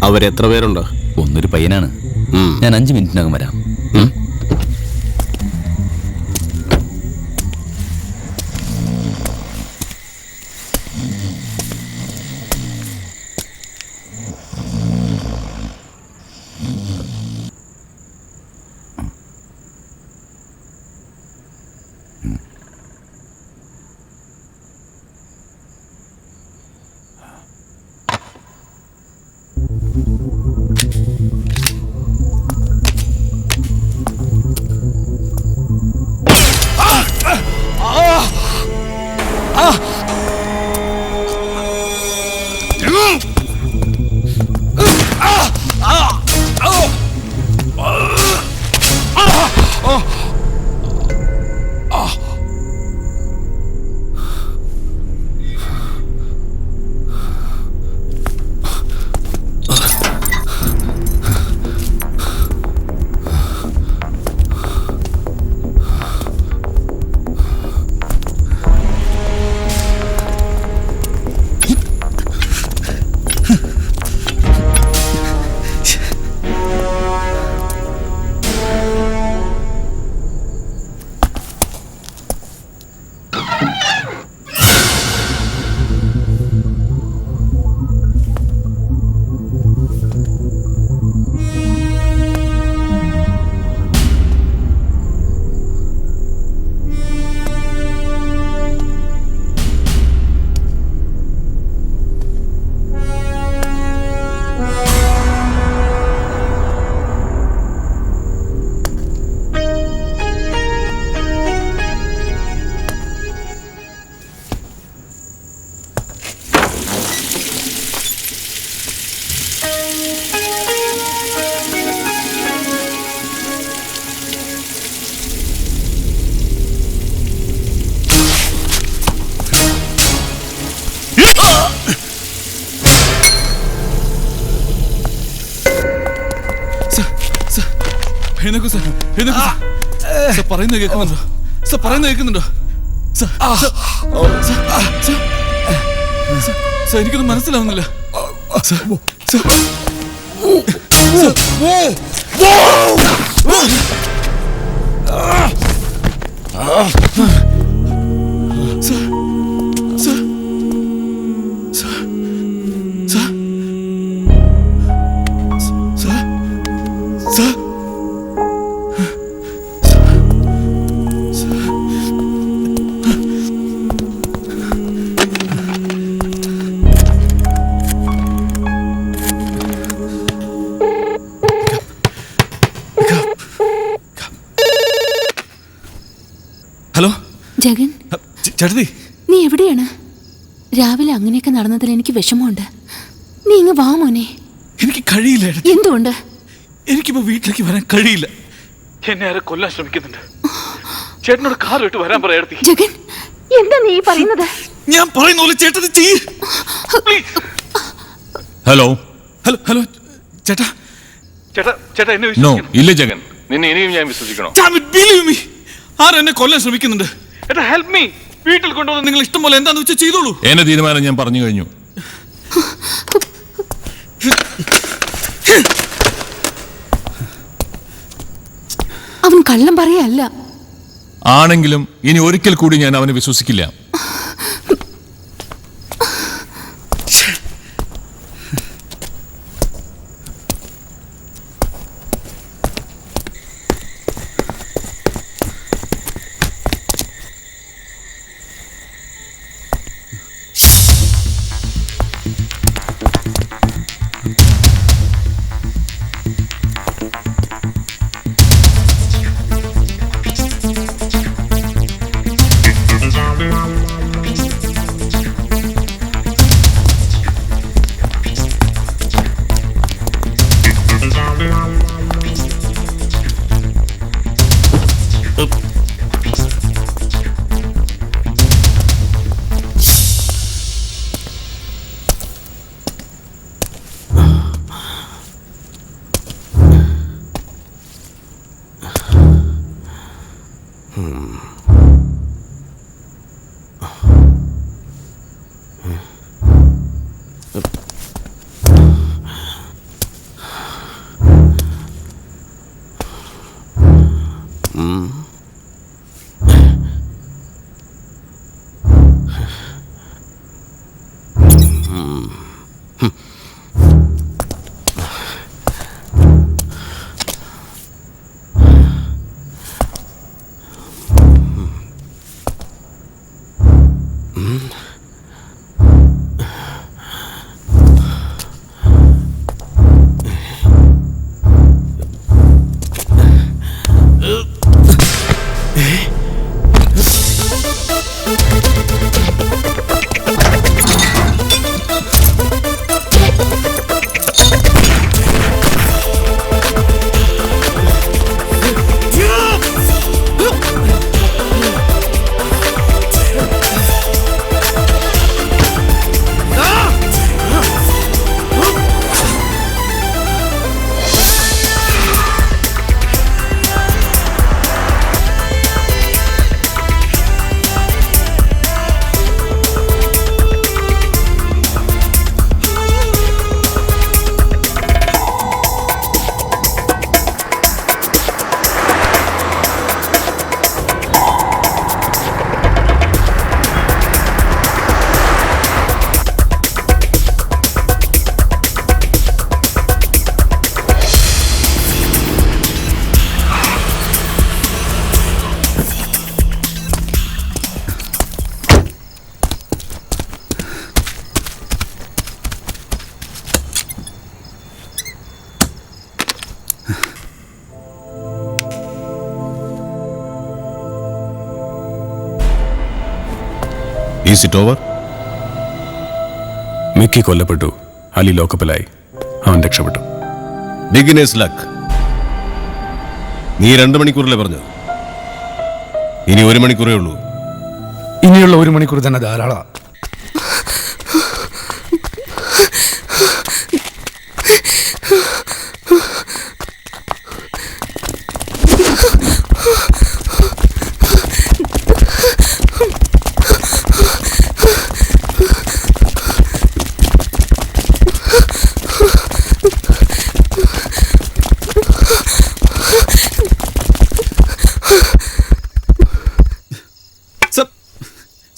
അവരെത്ര പേരുണ്ട്?
ഒന്നൊരു പയ്യനാണ്. ഞാൻ 5 മിനിറ്റിനകം വരാം.
എഴുന്നേക്കൂ സാർ, എഴുന്നേക്കൂ സാർ. സാർ പറയുന്നത് കേൾക്കുന്നുണ്ടോ? സാർ പറയുന്നത് കേൾക്കുന്നുണ്ടോ? സാർ, സാർ എനിക്കൊന്നും മനസ്സിലാവുന്നില്ല. സാർ, സാർ, ഹലോ
ജഗൻ,
ചേട്ടത്തി,
നീ എവിടെയാണ്? രാവിലെ അങ്ങനെയൊക്കെ നടന്നതിൽ എനിക്ക് വിഷമമുണ്ട്. നീ ഇങ്ങ് വാ മോനെ.
എനിക്ക് കഴിയില്ല.
എന്തുകൊണ്ട്?
എനിക്കിപ്പോ വീട്ടിലേക്ക് വരാൻ കഴിയില്ല. എന്നെ ആരെ കൊല്ലാൻ ശ്രമിക്കുന്നുണ്ട്. ചേട്ടനോട് കാർ വിട്ട് വരാൻ പറയാത്തി.
ജഗൻ, എന്താ നീ പറയുന്നത്?
ഞാൻ പറയുന്ന പോലെ ചേട്ടത് ചെയ്യ്.
ഹലോ
ഹലോ ഹലോ ചേട്ടാ, ചേട്ടാ, ചേട്ടാ എന്നെ
നോ, ഇല്ല ജഗൻ, നിന്നെ ഇനിയും ഞാൻ വിശ്വസിക്കണോ?
ആരെന്നെ കൊല്ലാൻ ശ്രമിക്കുന്നുണ്ട്. ഏട്ടാ ഹെൽപ്പ് മീ. വീട്ടിൽ കൊണ്ടുവന്ന് നിങ്ങൾ ഇഷ്ടം പോലെ എന്താന്ന് വെച്ചാൽ ചെയ്തോളൂ.
എന്റെ തീരുമാനം ഞാൻ പറഞ്ഞു കഴിഞ്ഞു.
അവൻ കള്ളം പറയല്ല.
ആണെങ്കിലും ഇനി ഒരിക്കൽ കൂടി ഞാൻ അവനെ വിശ്വസിക്കില്ല.
Is it over?
മിക്കി കൊല്ലപ്പെട്ടു, അലി ലോക്കപ്പിലായി, അവൻ രക്ഷപ്പെട്ടു.
Beginners luck. നീ 2 മണിക്കൂറിലെ പറഞ്ഞു, ഇനി 1 മണിക്കൂറേ ഉള്ളൂ.
ഇനിയുള്ള 1 മണിക്കൂർ തന്നെ ധാരാളം.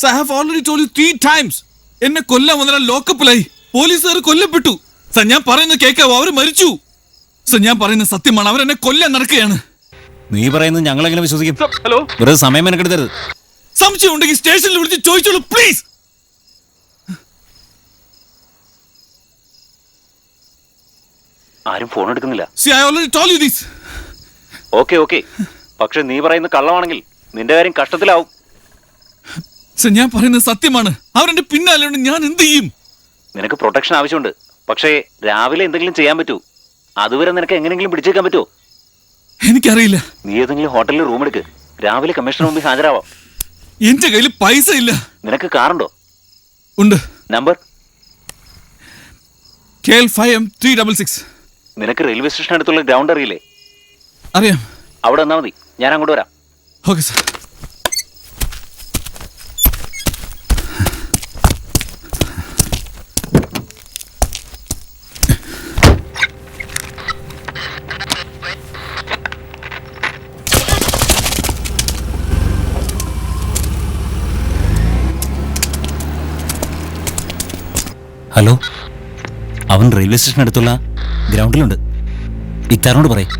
I have already told you 3 times. എന്നെ കൊല്ലാൻ വന്നാൽ ലോക്കപ്പിലായി. പോലീസുകാർ കൊല്ലപ്പെട്ടു. സർ ഞാൻ പറയുന്നത് കേൾക്കാവോ? അവർ മരിച്ചു. സർ ഞാൻ പറയുന്നത് സത്യമാണ്. അവരെന്നെ കൊല്ലാൻ നടക്കുകയാണ്.
നീ പറയുന്നത് ഞങ്ങൾ എങ്ങനെ വിശ്വസിക്കും? ഹലോ, വെറുതെ സമയം മെനക്കെടുത്തരുത്.
സംശയം ഉണ്ടെങ്കിൽ സ്റ്റേഷനിൽ വിളിച്ച് ചോദിച്ചോളൂ പ്ലീസ്.
ആരും ഫോൺ എടുക്കുന്നില്ല.
See, I already told you this.
Okay, പക്ഷെ നീ പറയുന്നത് കള്ളമാണെങ്കിൽ നിന്റെ കാര്യം കഷ്ടത്തിലാവും.
സർ ഞാൻ പറയുന്നത് സത്യമാണ്. അവരെന്റെ പിന്നാലെയുണ്ട്. ഞാൻ എന്ത് ചെയ്യും?
നിനക്ക് പ്രൊട്ടക്ഷൻ ആവശ്യമുണ്ട്. പക്ഷേ രാവിലെ എന്തെങ്കിലും ചെയ്യാൻ പറ്റൂ. അതുവരെ നിനക്ക് എങ്ങനെയെങ്കിലും പിടിച്ചേക്കാൻ പറ്റുമോ?
എനിക്കറിയില്ല.
നീ ഏതെങ്കിലും ഹോട്ടലിൽ റൂം എടുക്ക്. രാവിലെ കമ്മീഷണർ മുമ്പിൽ ഹാജരാവാം.
എന്റെ കയ്യിൽ പൈസ ഇല്ല.
നിനക്ക് കാറുണ്ടോ?
ഉണ്ട്.
Number
KL5M366.
നിനക്ക് റെയിൽവേ സ്റ്റേഷൻ അടുത്തുള്ള ഗ്രൗണ്ട് അറിയില്ലേ?
അറിയാം.
അവിടെ വന്നാൽ മതി, ഞാൻ അങ്ങോട്ട് വരാം.
Okay sir.
ഹലോ, അവൻ റെയിൽവേ സ്റ്റേഷൻ അടുത്തുള്ള ഗ്രൗണ്ടിലുണ്ട്. ഇത്താറിനോട് പറയും.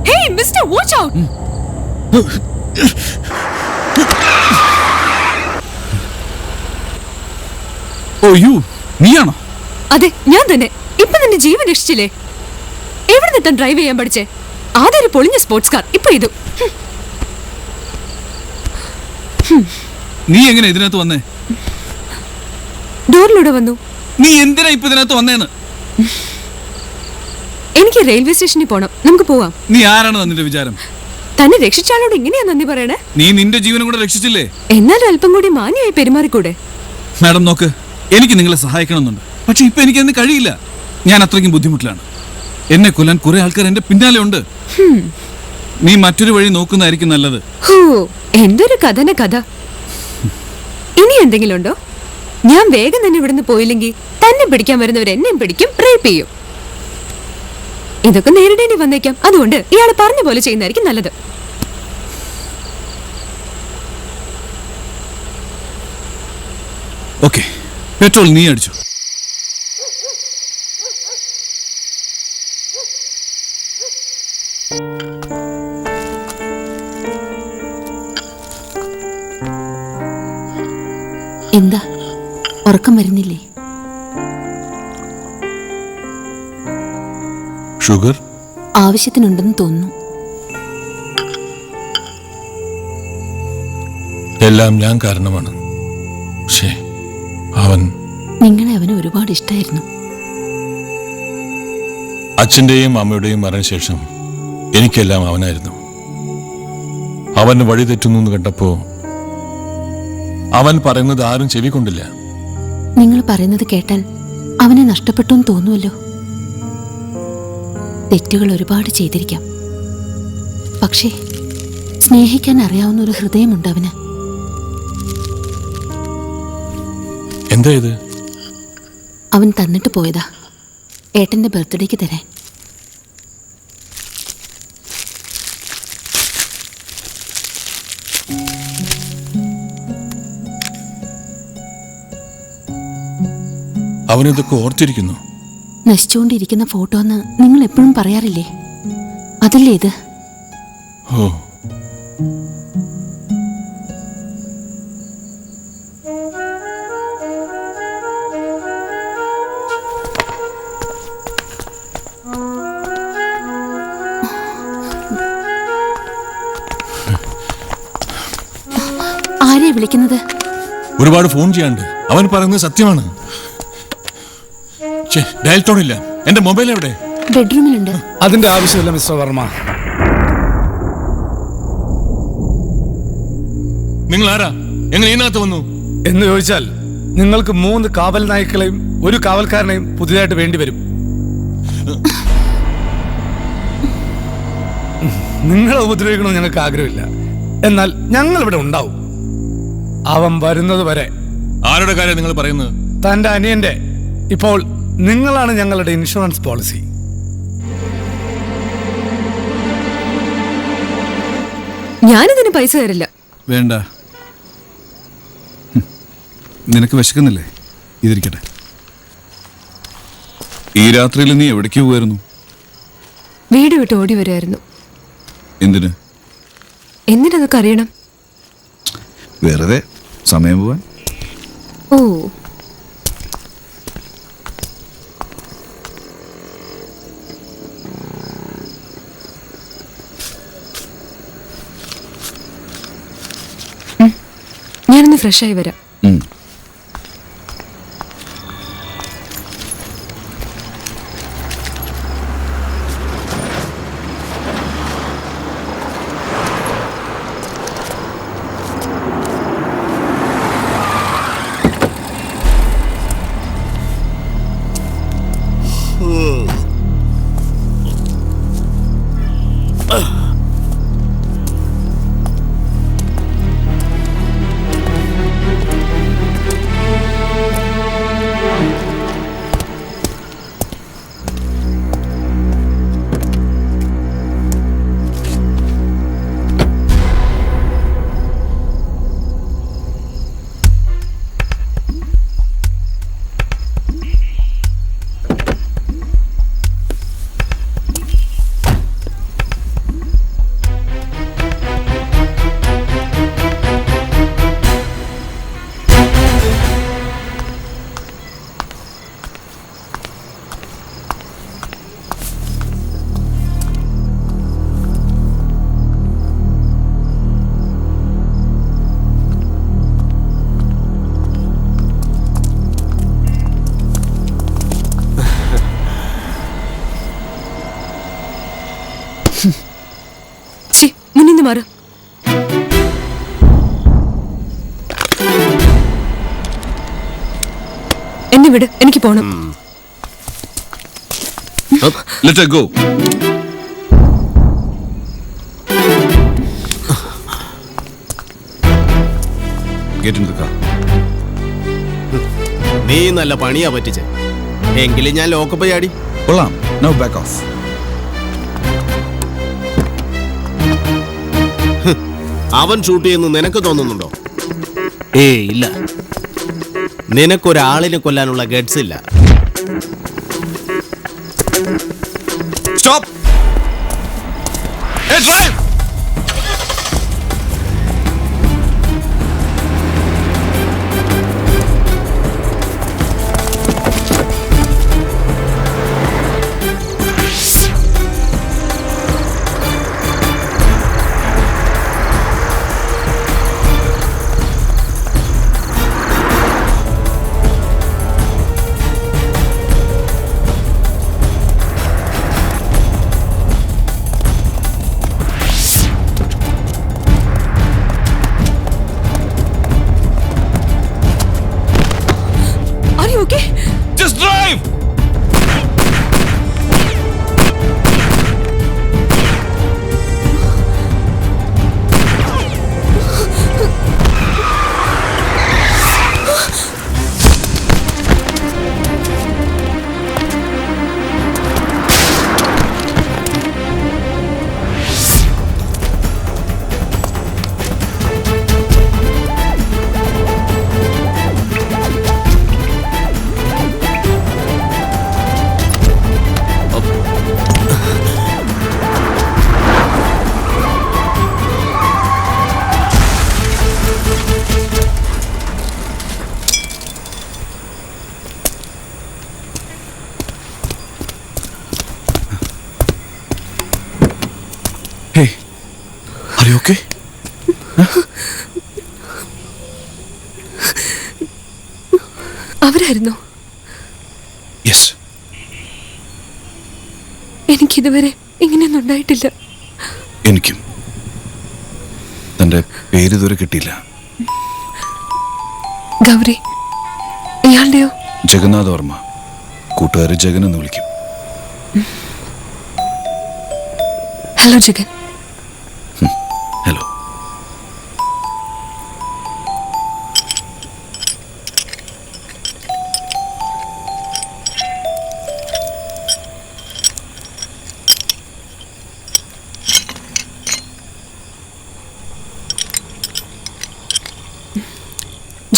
Hey, mister, watch out!
ഓ യു, നീയാണോ?
അതെ, ഞാൻ തന്നെ. ഇപ്പൊ നിന്റെ ജീവൻ രക്ഷിച്ചില്ലേ? എവിടെ നിന്നെത്താൻ ഡ്രൈവ് ചെയ്യാൻ പഠിച്ചേ? ആദ്യം ഒരു പൊളിഞ്ഞ സ്പോർട്സ് കാർ, ഇപ്പൊ ഇത്.
നീ എങ്ങനെ ഇതിനകത്ത് വന്നേ?
ഡോറിലൂടെ വന്നു.
നീ എന്തിനാ ഇപ്പൊ ഇതിനകത്ത് വന്നേന്ന്?
എനിക്ക് റെയിൽവേ സ്റ്റേഷനിൽ പോണം. നമുക്ക് പോവാം.
നീ ആരാണ് നിന്റെ വിചാരം?
തന്നെ രക്ഷിച്ചാളോട് ഇങ്ങനെയാ നന്ദി പറയണേ?
നീ നിന്റെ ജീവനും കൂടെ രക്ഷിച്ചില്ലേ?
എന്നാലും അല്പം കൂടി മാന്യമായി പെരുമാറിക്കൂടെ?
മാഡം നോക്ക്, എനിക്ക് നിങ്ങളെ സഹായിക്കണമെന്നുണ്ട്. പക്ഷെ ഇപ്പൊ എനിക്ക് അതിന് കഴിയില്ല. ഞാൻ അത്രയ്ക്കും ബുദ്ധിമുട്ടിലാണ്. എന്നെ കൊല്ലാൻ കുറെ ആൾക്കാർ എന്റെ പിന്നാലെ ഉണ്ട്. നീ മറ്റൊരു വഴി നോക്കുന്നതായിരിക്കും നല്ലത്.
ഹോ, എന്തൊരു കഥന കഥ. ഇനി എന്തെങ്കിലും ഉണ്ടോ? ഞാൻ വേഗം തന്നെ ഇവിടുന്ന് പോയില്ലെങ്കിൽ തന്നെ പിടിക്കാൻ വരുന്നവർ എന്നെയും പിടിക്കും, റേപ്പ് ചെയ്യും. ഇതൊക്കെ നേരിടേണ്ടി വന്നേക്കാം. അതുകൊണ്ട് ഇയാൾ പറഞ്ഞ പോലെ ചെയ്യുന്നതായിരിക്കും നല്ലത്.
ഓക്കെ, പെട്രോൾ നീ അടിച്ചു.
എന്താ, ഉറക്കം വരുന്നില്ലേ?
ഷുഗർ
ആവശ്യത്തിനുണ്ടെന്ന് തോന്നുന്നു.
എല്ലാം ഞാൻ കാരണമാണ്. പക്ഷേ
നിങ്ങളെ അവന് ഒരുപാട് ഇഷ്ടമായിരുന്നു.
അച്ഛൻ്റെയും അമ്മയുടെയും മരണശേഷം എനിക്കെല്ലാം അവനായിരുന്നു. അവന് വഴി തെറ്റുന്നു എന്ന് കണ്ടപ്പോ അവൻ പറയുന്നത് ആരും ചെവി കൊണ്ടില്ല.
നിങ്ങൾ പറയുന്നത് കേട്ടാൽ അവനെ നഷ്ടപ്പെട്ടു എന്ന് തോന്നുമല്ലോ. തെറ്റുകൾ ഒരുപാട് ചെയ്തിരിക്കാം. പക്ഷേ സ്നേഹിക്കാൻ അറിയാവുന്ന ഒരു ഹൃദയമുണ്ട് അവന്.
എന്താ ഇത്?
അവൻ തന്നിട്ട് പോയതാ, ഏട്ടന്റെ ബർത്ത്ഡേക്ക് തരാൻ.
അവനിതൊക്കെ ഓർത്തിരിക്കുന്നു.
നശിച്ചുകൊണ്ടിരിക്കുന്ന ഫോട്ടോ എന്ന് നിങ്ങൾ എപ്പോഴും പറയാറില്ലേ? അതല്ലേ ഇത്?
ഓ,
ആരെയാ വിളിക്കുന്നത്?
ഒരുപാട് ഫോൺ ചെയ്യാണ്ട്. അവൻ പറയുന്നത് സത്യമാണ്. ഡയൽ ടോൺ ഇല്ല. എന്റെ മൊബൈൽ എവിടെ?
ബെഡ്റൂമിലുണ്ട്.
അതിന്റെ ആവശ്യമില്ല മിസ്റ്റർ വർമ്മ.
നിങ്ങൾ ആരാ? എങ്ങനെ ഇതിനകത്ത് വന്നു?
എന്ന് ചോദിച്ചാൽ നിങ്ങൾക്ക് 3 കാവൽ നായ്ക്കളെയും 1 കാവൽക്കാരനെയും പുതിയതായിട്ട് വേണ്ടിവരും. നിങ്ങളെ ഉപദ്രവിക്കണമെന്ന് ഞങ്ങൾക്ക് ആഗ്രഹമില്ല. എന്നാൽ ഞങ്ങൾ ഇവിടെ ഉണ്ടാവും. അവൻ വരുന്നത് വരെ.
ആരുടെ കാര്യം നിങ്ങൾ പറയുന്നത്?
തന്റെ അനിയന്റെ. ഇപ്പോൾ നിങ്ങളാണ് ഞങ്ങളുടെ ഇൻഷുറൻസ് പോളിസി.
ഞാനിതിന് പൈസ തരില്ല.
വേണ്ട. നിനക്ക് വിശക്കുന്നില്ലേ? ഇതിരിക്കട്ടെ. ഈ രാത്രിയിൽ നീ എവിടേക്ക് പോവായിരുന്നു?
വീട് വിട്ട് ഓടി വരുമായിരുന്നു.
എന്തിന്?
എന്തിനതൊക്കെ അറിയണം?
വെറുതെ സമയം പോവാൻ.
ഓ, ഞാനൊന്ന് ഫ്രഷായി വരാം. മുന്നിന്ന് മാറ്. എന്നെ വിട്, എനിക്ക് പോണം.
Let her go. Get in the car.
നീ നല്ല പണിയാ പറ്റിച്ചേ. എങ്കിലും ഞാൻ ലോക്കപ്പ് ചാടി.
കൊള്ളാം. Now back off.
അവൻ ഷൂട്ട് ചെയ്യുന്നു നിനക്ക് തോന്നുന്നുണ്ടോ? ഇല്ല. നിനക്കൊരാളിനെ കൊല്ലാനുള്ള ഗഡ്സ് ഇല്ല.
Stop. Hey, drive.
Okay?
Just drive. Hey, are you okay?
അവരായിരുന്നോ?
Yes.
എനിക്കിതുവരെ ഇങ്ങനെയൊന്നും ഉണ്ടായിട്ടില്ല.
എനിക്കും. തന്റെ പേര് ഇതുവരെ കിട്ടിയില്ല.
ഗൗരി ഇയാളുടെയോ?
ജഗന്നാഥ് വർമ്മ, കൂട്ടുകാർ ജഗൻ എന്ന് വിളിക്കും.
Hello Jagan.
Hello.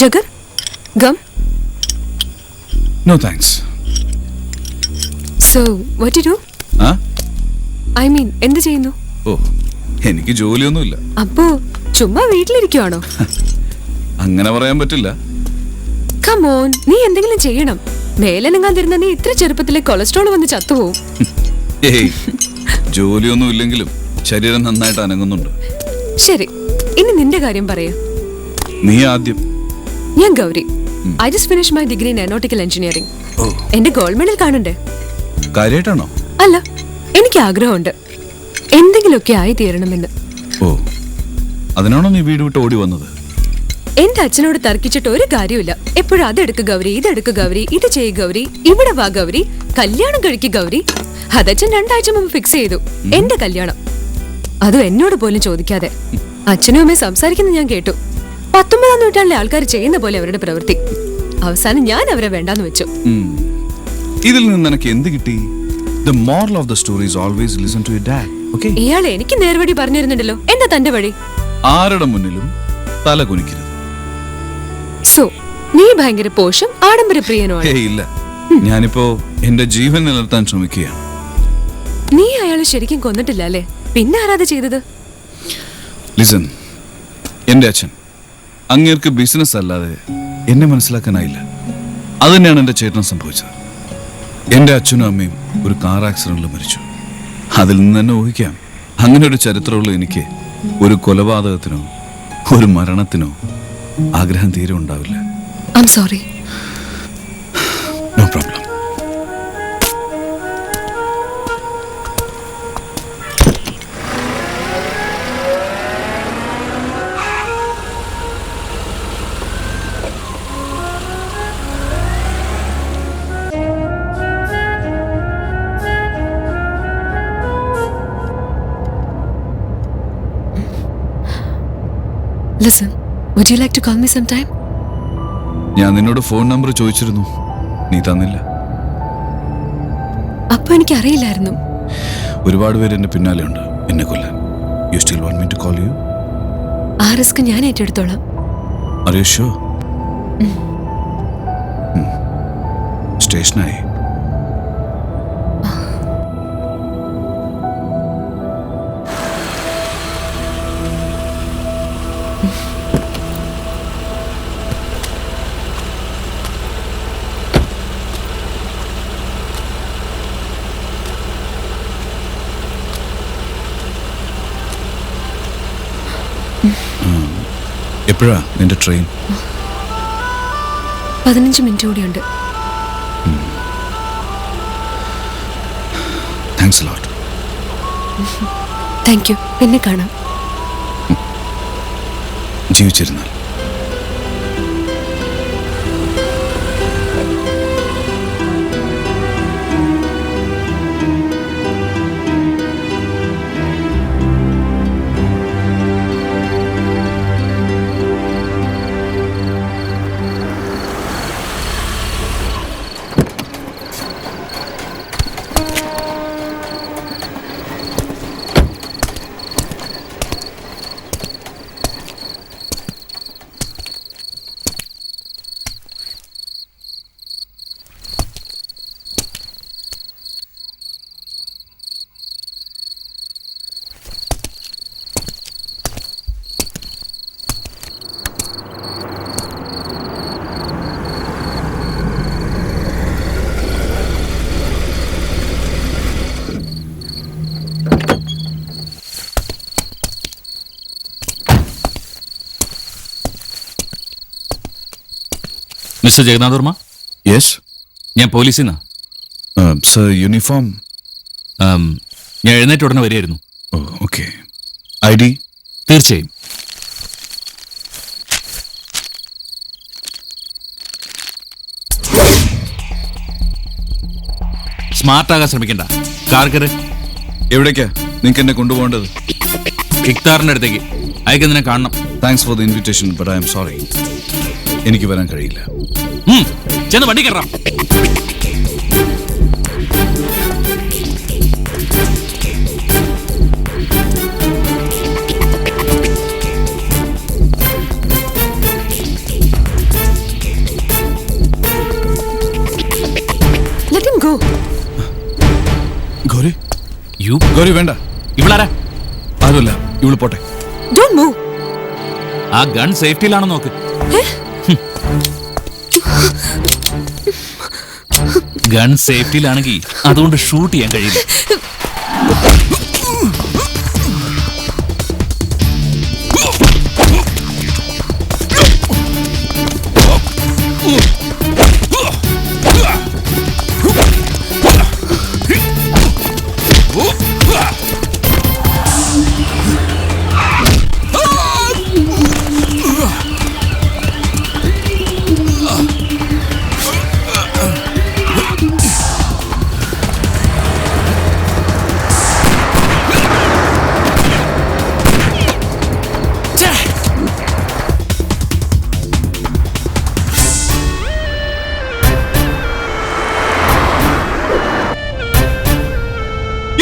Jagan gum.
No thanks.
So what you do?
Ah
I mean എന്ത് ചെയ്യുന്നു?
ഓ, എനിക്ക് ജോലിയൊന്നുമില്ല.
അപ്പോ ചുമ്മാ വീട്ടിലിരിക്കുവാണോ?
അങ്ങനെ പറയാൻ പറ്റില്ല.
കമോൺ, നീ എന്തെങ്കിലും ചെയ്യണം. മേലനങ്ങാതിരുന്ന നീ ഇത്ര ചെറുപ്പത്തിലെ കൊളസ്ട്രോൾ വന്ന് ചത്തുപോകും.
ഏയ്, ജോലിയൊന്നും ഇല്ലെങ്കിലും ശരീരം നന്നായിട്ട് അനങ്ങുന്നുണ്ട്.
ശരി, ഇനി നിന്റെ കാര്യം പറയൂ.
നീ ആദ്യം.
ഞാൻ Gauri. I just finish my degree in aeronautical engineering. എന്റെ ഗോൾഡ് മെഡൽ കാണണ്ടേ?
കാര്യമായിട്ടാണോ?
അല്ല, എനിക്ക് ആഗ്രഹമുണ്ട് എന്തെങ്കിലുമൊക്കെ ആയി തീരണമെന്ന്.
ഓ, അതിനാണോ നീ വീട് വിട്ട് ഓടി വന്നത്?
എന്റെ അച്ഛനോട് തർക്കിച്ചിട്ട് ഒരു കാര്യമില്ല. എപ്പോഴും അതെടുക്ക് ഗൗരി, ഇതെടുക്ക് ഗൗരി, ഇത് ചെയ്യ് ഗൗരി, ഇവിടെ വാ ഗൗരി, കല്യാണം കഴിക്ക് ഗൗരി. അതച്ഛൻ 2 ആഴ്ച മുമ്പ് ഫിക്സ് ചെയ്തു എന്റെ കല്യാണം. അതും എന്നോട് പോലും ചോദിക്കാതെ. അച്ഛനും അമ്മയും സംസാരിക്കുന്നത് ഞാൻ കേട്ടു. 19-ാം നൂറ്റാണ്ടിലെ ആൾക്കാർ ചെയ്യുന്ന പോലെ അവരുടെ പ്രവൃത്തി. അവസാനം ഞാൻ അവരെ വേണ്ടാന്ന് വെച്ചു.
ഇതിൽ നിന്ന് നിനക്ക് എന്ത് കിട്ടി? The moral of the story is always listen to your dad. Okay?
ഇയാൾ എനിക്ക് നേർവഴി പറഞ്ഞിരുന്നുണ്ടല്ലോ. എന്താ തന്റെ വഴി?
ആരുടെ മുന്നിലും തല കുനിക്കരുത്.
സോ നീ ഭയങ്കര പോഷും ആഡംബര പ്രിയനുമാണ്.
ഏയ് ഇല്ല, ഞാനിപ്പോ എന്റെ ജീവൻ നിലനിർത്താൻ ശ്രമിക്കുകയാണ്.
നീ അയാളെ ശരിക്കും കൊന്നിട്ടില്ല അല്ലേ? പിന്നെ ആരാധ ചെയ്തത്?
ലിസൺ, എന്റെ അച്ഛൻ അങ്ങേർക്ക് ബിസിനസ് അല്ലാതെ എന്നെ മനസ്സിലാക്കാനായില്ല. അത് തന്നെയാണ് എന്റെ ചേട്ടന് സംഭവിച്ചത്. എന്റെ അച്ഛനും അമ്മയും ഒരു കാർ ആക്സിഡന്റിൽ മരിച്ചു. അതിൽ നിന്ന് തന്നെ ഊഹിക്കാം, അങ്ങനെ ഒരു ചരിത്രമുള്ള എനിക്ക് ഒരു കൊലപാതകത്തിനോ ഒരു മരണത്തിനോ ആഗ്രഹം തീരെ ഉണ്ടാവില്ല.
I'm sorry.
No problem.
Listen, would you like to call me sometime?
ഞാൻ നിന്നോട് ഫോൺ നമ്പർ ചോദിച്ചിരുന്നു, നീ തന്നില്ല.
അപ്പൊ എനിക്ക് അറിയില്ലായിരുന്നു.
ഒരുപാട് പേര് എന്റെ പിന്നാലെ ഉണ്ട് എന്നെ കൊല്ലാൻ. You still want me to call you?
ആ റിസ്ക് ഞാൻ ഏറ്റെടുത്തോളാം.
Are you sure? സ്റ്റേഷനായി. എപ്പോഴാ നിന്റെ ട്രെയിൻ?
15 മിനിറ്റ് കൂടിയുണ്ട്.
Thanks a lot.
Thank you. പിന്നെ കാണാം.
ജീവിച്ചിരുന്നാൽ.
മിസ്റ്റർ ജഗന്നാഥ് വർമ്മ?
യെസ്.
ഞാൻ പോലീസിൽ നിന്നാ.
Sir, uniform?
ഞാൻ എഴുന്നേറ്റ് ഉടനെ വരികയായിരുന്നു.
ഓക്കെ. ID?
തീർച്ചയായും. സ്മാർട്ട് ആകാൻ ശ്രമിക്കണ്ട. കാർ കയറ്.
എവിടേക്കാ നിങ്ങൾക്ക് എന്നെ കൊണ്ടുപോകേണ്ടത്?
ഇക്താറിന്റെ അടുത്തേക്ക്. അയക്ക് നിന്നെ കാണണം.
Thanks for the invitation but I am sorry, എനിക്ക് വരാൻ കഴിയില്ല.
ചെന്ന് വണ്ടി കയറാം.
Let him go.
Gauri,
you
Gauri വേണ്ട.
ഇവളാരാ?
അതുമല്ല, ഇവള് പോട്ടെ.
Don't move.
ആ ഗൺ സേഫ്റ്റിയിലാണോ നോക്ക്. ഗൺ സേഫ്റ്റിയിലാണെങ്കിൽ അതുകൊണ്ട് ഷൂട്ട് ചെയ്യാൻ കഴിയില്ല.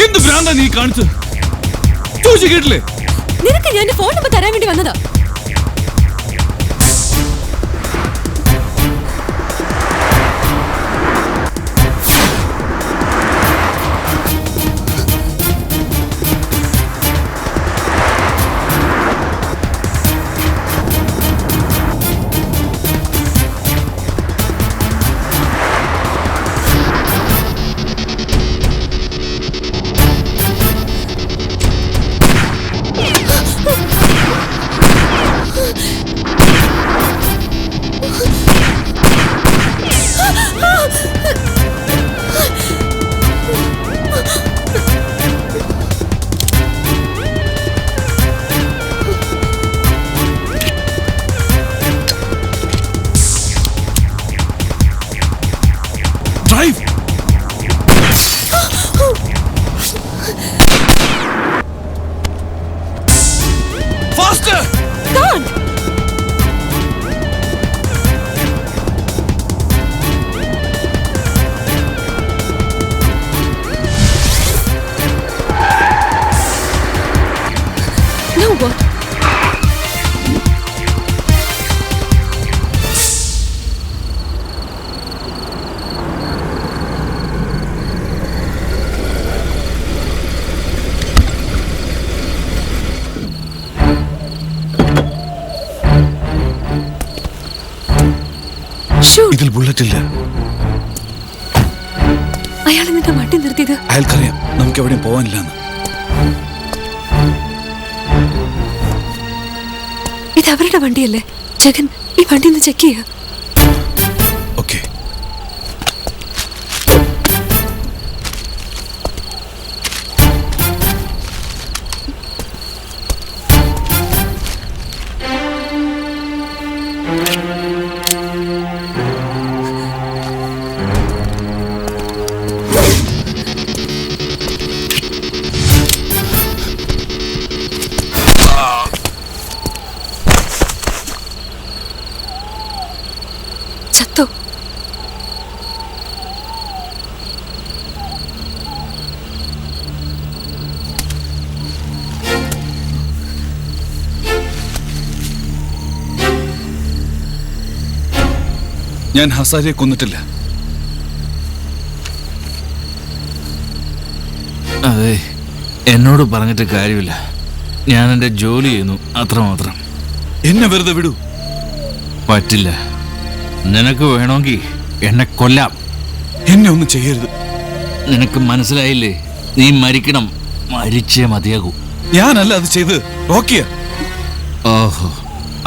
എന്ത് ഭ്രാന്താ നീ കാണിച്ചത്? ചോദിച്ചു കേട്ടില്ലേ?
നിനക്ക് ഞാൻ ഫോൺ നമ്പർ തരാൻ വേണ്ടി വന്നതാ.
Drive! Faster!
Can't. Now what?
ഇതിൽ ബുള്ളറ്റ് ഇല്ല.
അയാൾ എന്നിട്ട് വണ്ടി നിർത്തിയത്?
അയാൾക്കറിയാം നമുക്ക് എവിടെയും പോവാനില്ലെന്ന്.
ഇത് അവരുടെ വണ്ടിയല്ലേ ജഗൻ? ഈ വണ്ടി ഒന്ന് ചെക്ക് ചെയ്യുക.
ഓക്കെ.
ചത്തോ?
ഞാൻ ഹസാരിയെ കൊന്നിട്ടില്ല.
അതെ, എന്നോട് പറഞ്ഞിട്ട് കാര്യമില്ല. ഞാൻ എൻ്റെ ജോലി ചെയ്യുന്നു, അത്രമാത്രം.
എന്നെ വെറുതെ വിടൂ.
പറ്റില്ല. നിനക്ക് വേണമെങ്കിൽ എന്നെ കൊല്ലാം.
എന്നെ ഒന്നും ചെയ്യരുത്.
നിനക്ക് മനസ്സിലായില്ലേ? നീ മരിക്കണം, മരിച്ചേ മതിയാകൂ.
ഞാനല്ല അത് ചെയ്ത്, റോക്കിയ.
ഓഹോ,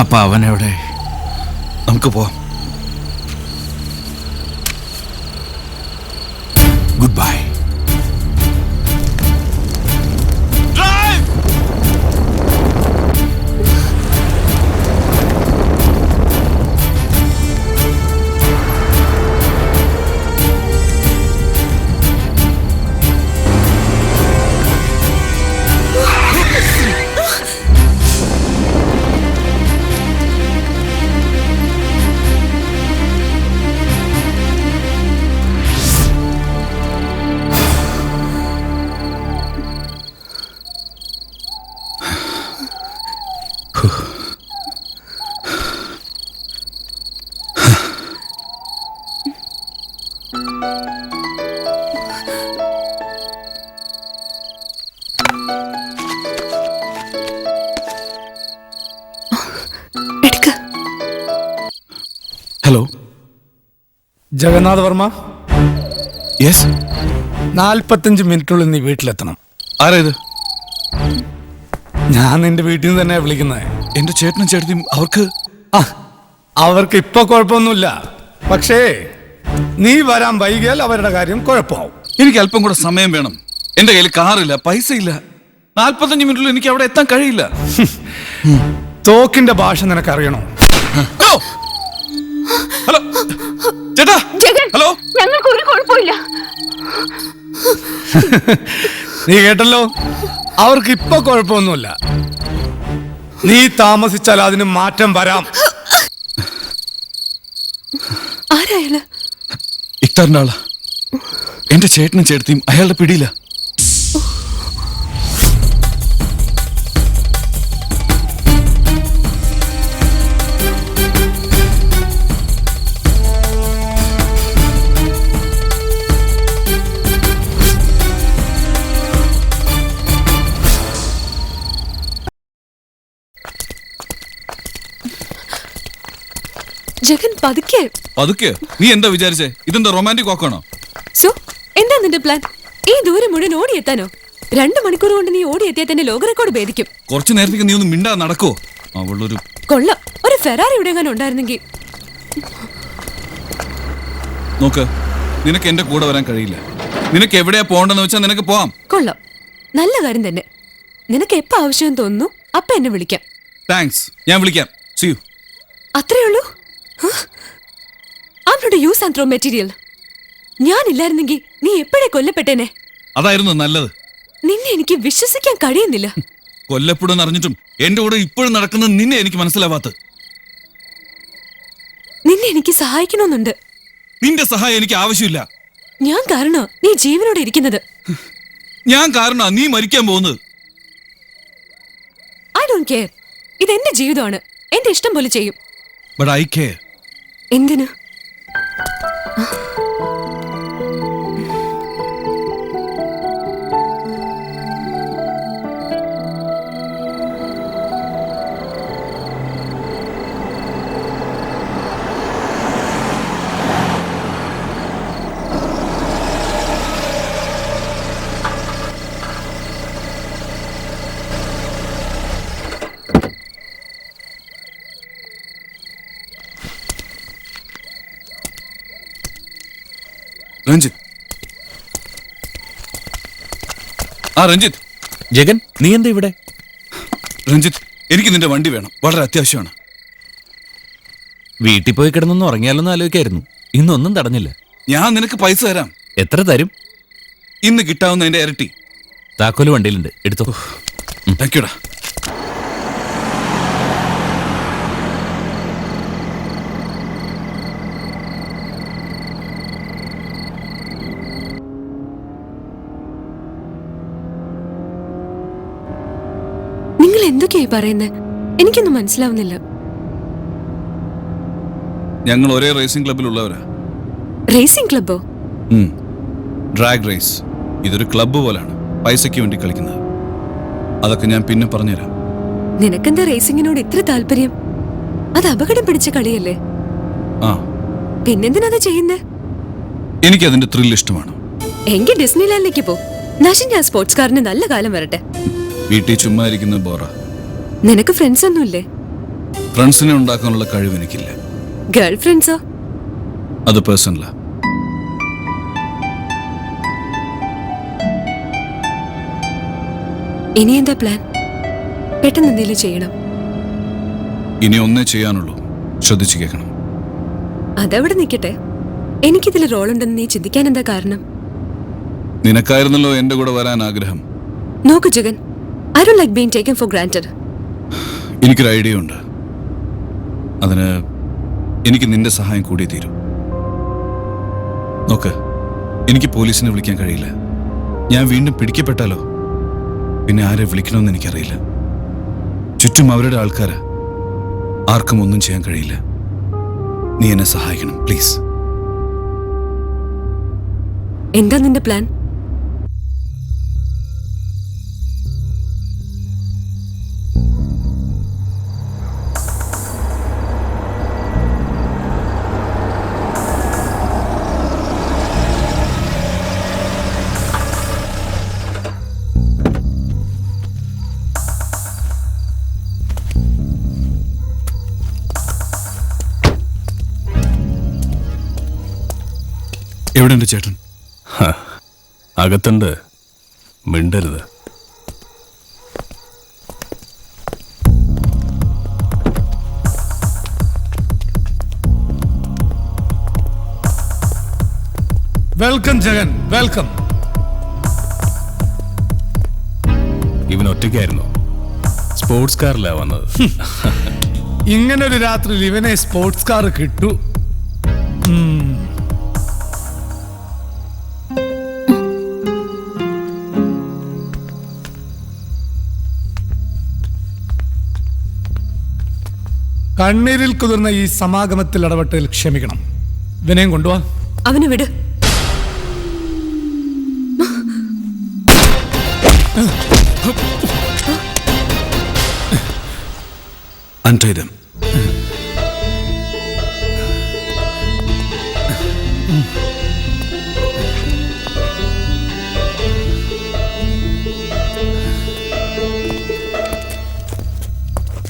അപ്പൊ അവനെവിടെ?
നമുക്ക് പോവാം.
Good bye.
Hello,
Jagannath Varma.
Yes.
45 മിനിറ്റിനുള്ളിൽ നീ വീട്ടിലെത്തണം.
ആരാ ഇത്?
ഞാൻ നിന്റെ വീട്ടിൽ നിന്ന് തന്നെ വിളിക്കുന്നത്.
എന്റെ ചേട്ടനും ചേട്ടത്തിയും
അവർക്ക് ഇപ്പൊ കുഴപ്പമൊന്നുമില്ല. പക്ഷേ നീ വരാൻ വൈകിയാൽ അവരുടെ കാര്യം കുഴപ്പമാവും.
എനിക്ക് അല്പം കൂടെ സമയം വേണം. എന്റെ കയ്യിൽ കാറില്ല, പൈസ ഇല്ല. 45 മിനിറ്റിൽ എനിക്ക് അവിടെ എത്താൻ കഴിയില്ല.
തോക്കിന്റെ ഭാഷ നിനക്കറിയണോ?
ഹലോ ചേട്ടാ. ഹലോ,
ഞങ്ങൾക്ക് ഒരു കുഴപ്പമില്ല.
നീ കേട്ടല്ലോ, അവർക്ക് ഇപ്പൊ കുഴപ്പമൊന്നുമില്ല. നീ താമസിച്ചാൽ അതിന് മാറ്റം വരാം.
ആരായാലും
ഇക്താറിന്റെ ആളാ. എന്റെ ചേട്ടനും ചേട്ടത്തിയും അയാളുടെ പിടിയില്ല.
ജഗൻ പതുക്കെ.
പതുക്കെ? നീ എന്താ വിചാരിച്ചേ? ഇതെന്താ റൊമാൻറ്റിക് വാക്കാണോ?
സോ എന്താ നിന്റെ പ്ലാൻ? ഈ ദൂരം മുഴുവൻ ഓടിയെത്താനോ? 2 മണിക്കൂർ കൊണ്ട് നീ ഓടിയെത്തിയാൽ തന്നെ ലോക റെക്കോർഡ് ഭേദിക്കും.
കുറച്ചു നേരത്തേക്ക് നീ ഒന്ന് മിണ്ടാ നടക്കോ? അവളൊരു
കൊള്ളാം. ഒരു ഫെറാറി ഇവിടെ എങ്ങാനും ഉണ്ടായിരുന്നെങ്കിൽ.
നോക്ക്, നിനക്ക് എന്റെ കൂടെ വരാൻ കഴിയില്ല. നിനക്ക് എവിടെയാ പോകണ്ടെന്ന് വെച്ചാൽ നിനക്ക് പോവാം.
കൊള്ളാം, നല്ല കാര്യം തന്നെ. നിനക്ക് എപ്പോ ആവശ്യം തോന്നുന്നു അപ്പൊ എന്നെ വിളിക്കാം.
താങ്ക്സ്, ഞാൻ വിളിക്കാം. See you.
അത്രേ ഉള്ളൂ? I'm not a use and throw material. ഞാനില്ലായിരുന്നെങ്കിൽ നീ എപ്പോഴേ കൊല്ലപ്പെട്ടേനെ.
അതായിരുന്നു നല്ലത്.
നിന്നെ എനിക്ക് വിശ്വസിക്കാൻ കഴിയുന്നില്ല.
കൊല്ലപ്പെടുമെന്ന് അറിഞ്ഞിട്ടും എന്റെ കൂടെ ഇപ്പോഴും നടക്കുന്നത് നിന്നെ എനിക്ക് മനസ്സിലാവാത്ത.
നിന്നെ എനിക്ക് സഹായിക്കണമെന്നുണ്ട്.
നിന്റെ സഹായം എനിക്ക് ആവശ്യമില്ല.
ഞാൻ കാരണോ നീ ജീവനോടെ ഇരിക്കുന്നത്.
ഞാൻ കാരണോ നീ മരിക്കാൻ പോകുന്നത്.
I don't care. ഇതെന്റെ ജീവിതമാണ്. എന്റെ ഇഷ്ടം പോലെ ചെയ്യും.
But I care.
എന്തിന്?
രഞ്ജിത്ത്. രഞ്ജിത്ത്.
ജഗൻ, നീ എന്താ ഇവിടെ?
രഞ്ജിത്ത്, എനിക്ക് നിന്റെ വണ്ടി വേണം. വളരെ അത്യാവശ്യമാണ്.
വീട്ടിൽ പോയി കിടന്നൊന്നും ഉറങ്ങിയാലൊന്നും ആലോചിക്കായിരുന്നു. ഇന്നൊന്നും തടഞ്ഞില്ല.
ഞാൻ നിനക്ക് പൈസ തരാം.
എത്ര തരും?
ഇന്ന് കിട്ടാവുന്ന എന്റെ ഇരട്ടി.
താക്കോല് വണ്ടിയിലുണ്ട്, എടുത്തോ.
താങ്ക് യുടാ.
നിങ്ങൾ എന്തൊക്കെയായി പറയുന്നത്? എനിക്കൊന്നും മനസ്സിലാവുന്നില്ല.
ഞങ്ങൾ ഒരേ റേസിംഗ് ക്ലബിലുള്ളവരാ.
റേസിംഗ് ക്ലബോ?
Drag race. ഇതൊരു ക്ലബ്ബ് പോലാണ്, പൈസയ്ക്ക് വേണ്ടി കളിക്കുന്നത്. അതൊക്കെ ഞാൻ പിന്നെ പറഞ്ഞുതരാം.
നിനക്കെന്താ റേസിംഗിനോട് ഇത്ര താല്പര്യം? അത് അപകടം പിടിച്ച കളിയല്ലേ? പിന്നെന്തിനത് ചെയ്യുന്നേ?
എനിക്കതിന്റെ ത്രില്ല് ഇഷ്ടമാണ്.
എങ്കിൽ ഡിസ്നിലാൻഡിലേക്ക് പോ. നശിഞ്ഞ സ്പോർട്സ് കാറിന് നല്ല കാലം വരട്ടെ.
വീട്ടിൽ ചുമ്മാ ഇരിക്കുന്ന ബോറ.
നിനക്ക് ഫ്രണ്ട്സ് ഒന്നുമില്ലേ?
ഫ്രണ്ട്സിനെ ഉണ്ടാക്കാനുള്ള കഴിവ് എനിക്കില്ല.
ഗേൾ ഫ്രണ്ട്സോ?
അത് പേഴ്സണലാ.
ഇനി എന്താ പ്ലാൻ? പെട്ടെന്ന് എന്തെങ്കിലും ചെയ്യണം.
ഇനി ഒന്നേ ചെയ്യാനുള്ളൂ. ശ്രദ്ധിച്ചു കേൾക്കണം.
അതവിടെ നിൽക്കട്ടെ. എനിക്കിതിൽ റോളുണ്ടെന്ന് നീ ചിന്തിക്കാൻ എന്താ കാരണം?
നിനക്കായിരുന്നല്ലോ എന്റെ കൂടെ വരാൻ ആഗ്രഹം.
നോക്കു Jagan, I don't like being taken for granted.
എനിക്കൊരു ഐഡിയ ഉണ്ട്. അതിന് എനിക്ക് നിന്റെ സഹായം കൂടിയേ തീരൂ. നോക്ക്, എനിക്ക് പോലീസിനെ വിളിക്കാൻ കഴിയില്ല. ഞാൻ വീണ്ടും പിടിക്കപ്പെട്ടാലോ പിന്നെ ആരെ വിളിക്കണമെന്ന് എനിക്കറിയില്ല. ചുറ്റും അവരുടെ ആൾക്കാരാ. ആർക്കും ഒന്നും ചെയ്യാൻ കഴിയില്ല. നീ എന്നെ സഹായിക്കണം പ്ലീസ്.
എന്താ നിന്റെ പ്ലാൻ?
എവിടെയുണ്ട് ചേട്ടൻ? അകത്തുണ്ട്, മിണ്ടരുത്.
Welcome Jagan, welcome.
ഇവൻ ഒറ്റയ്ക്കായിരുന്നു, സ്പോർട്സ് കാറിലാ വന്നത്.
ഇങ്ങനൊരു രാത്രിയിൽ ഇവനെ സ്പോർട്സ് കാർ കിട്ടു. കണ്ണീരിൽ കുതിർന്ന ഈ സമാഗമത്തിൽ ഇടപെട്ടതിൽ ക്ഷമിക്കണം. വിനയം കൊണ്ടുപോവാ.
അവനെ വിട്.
Untie them.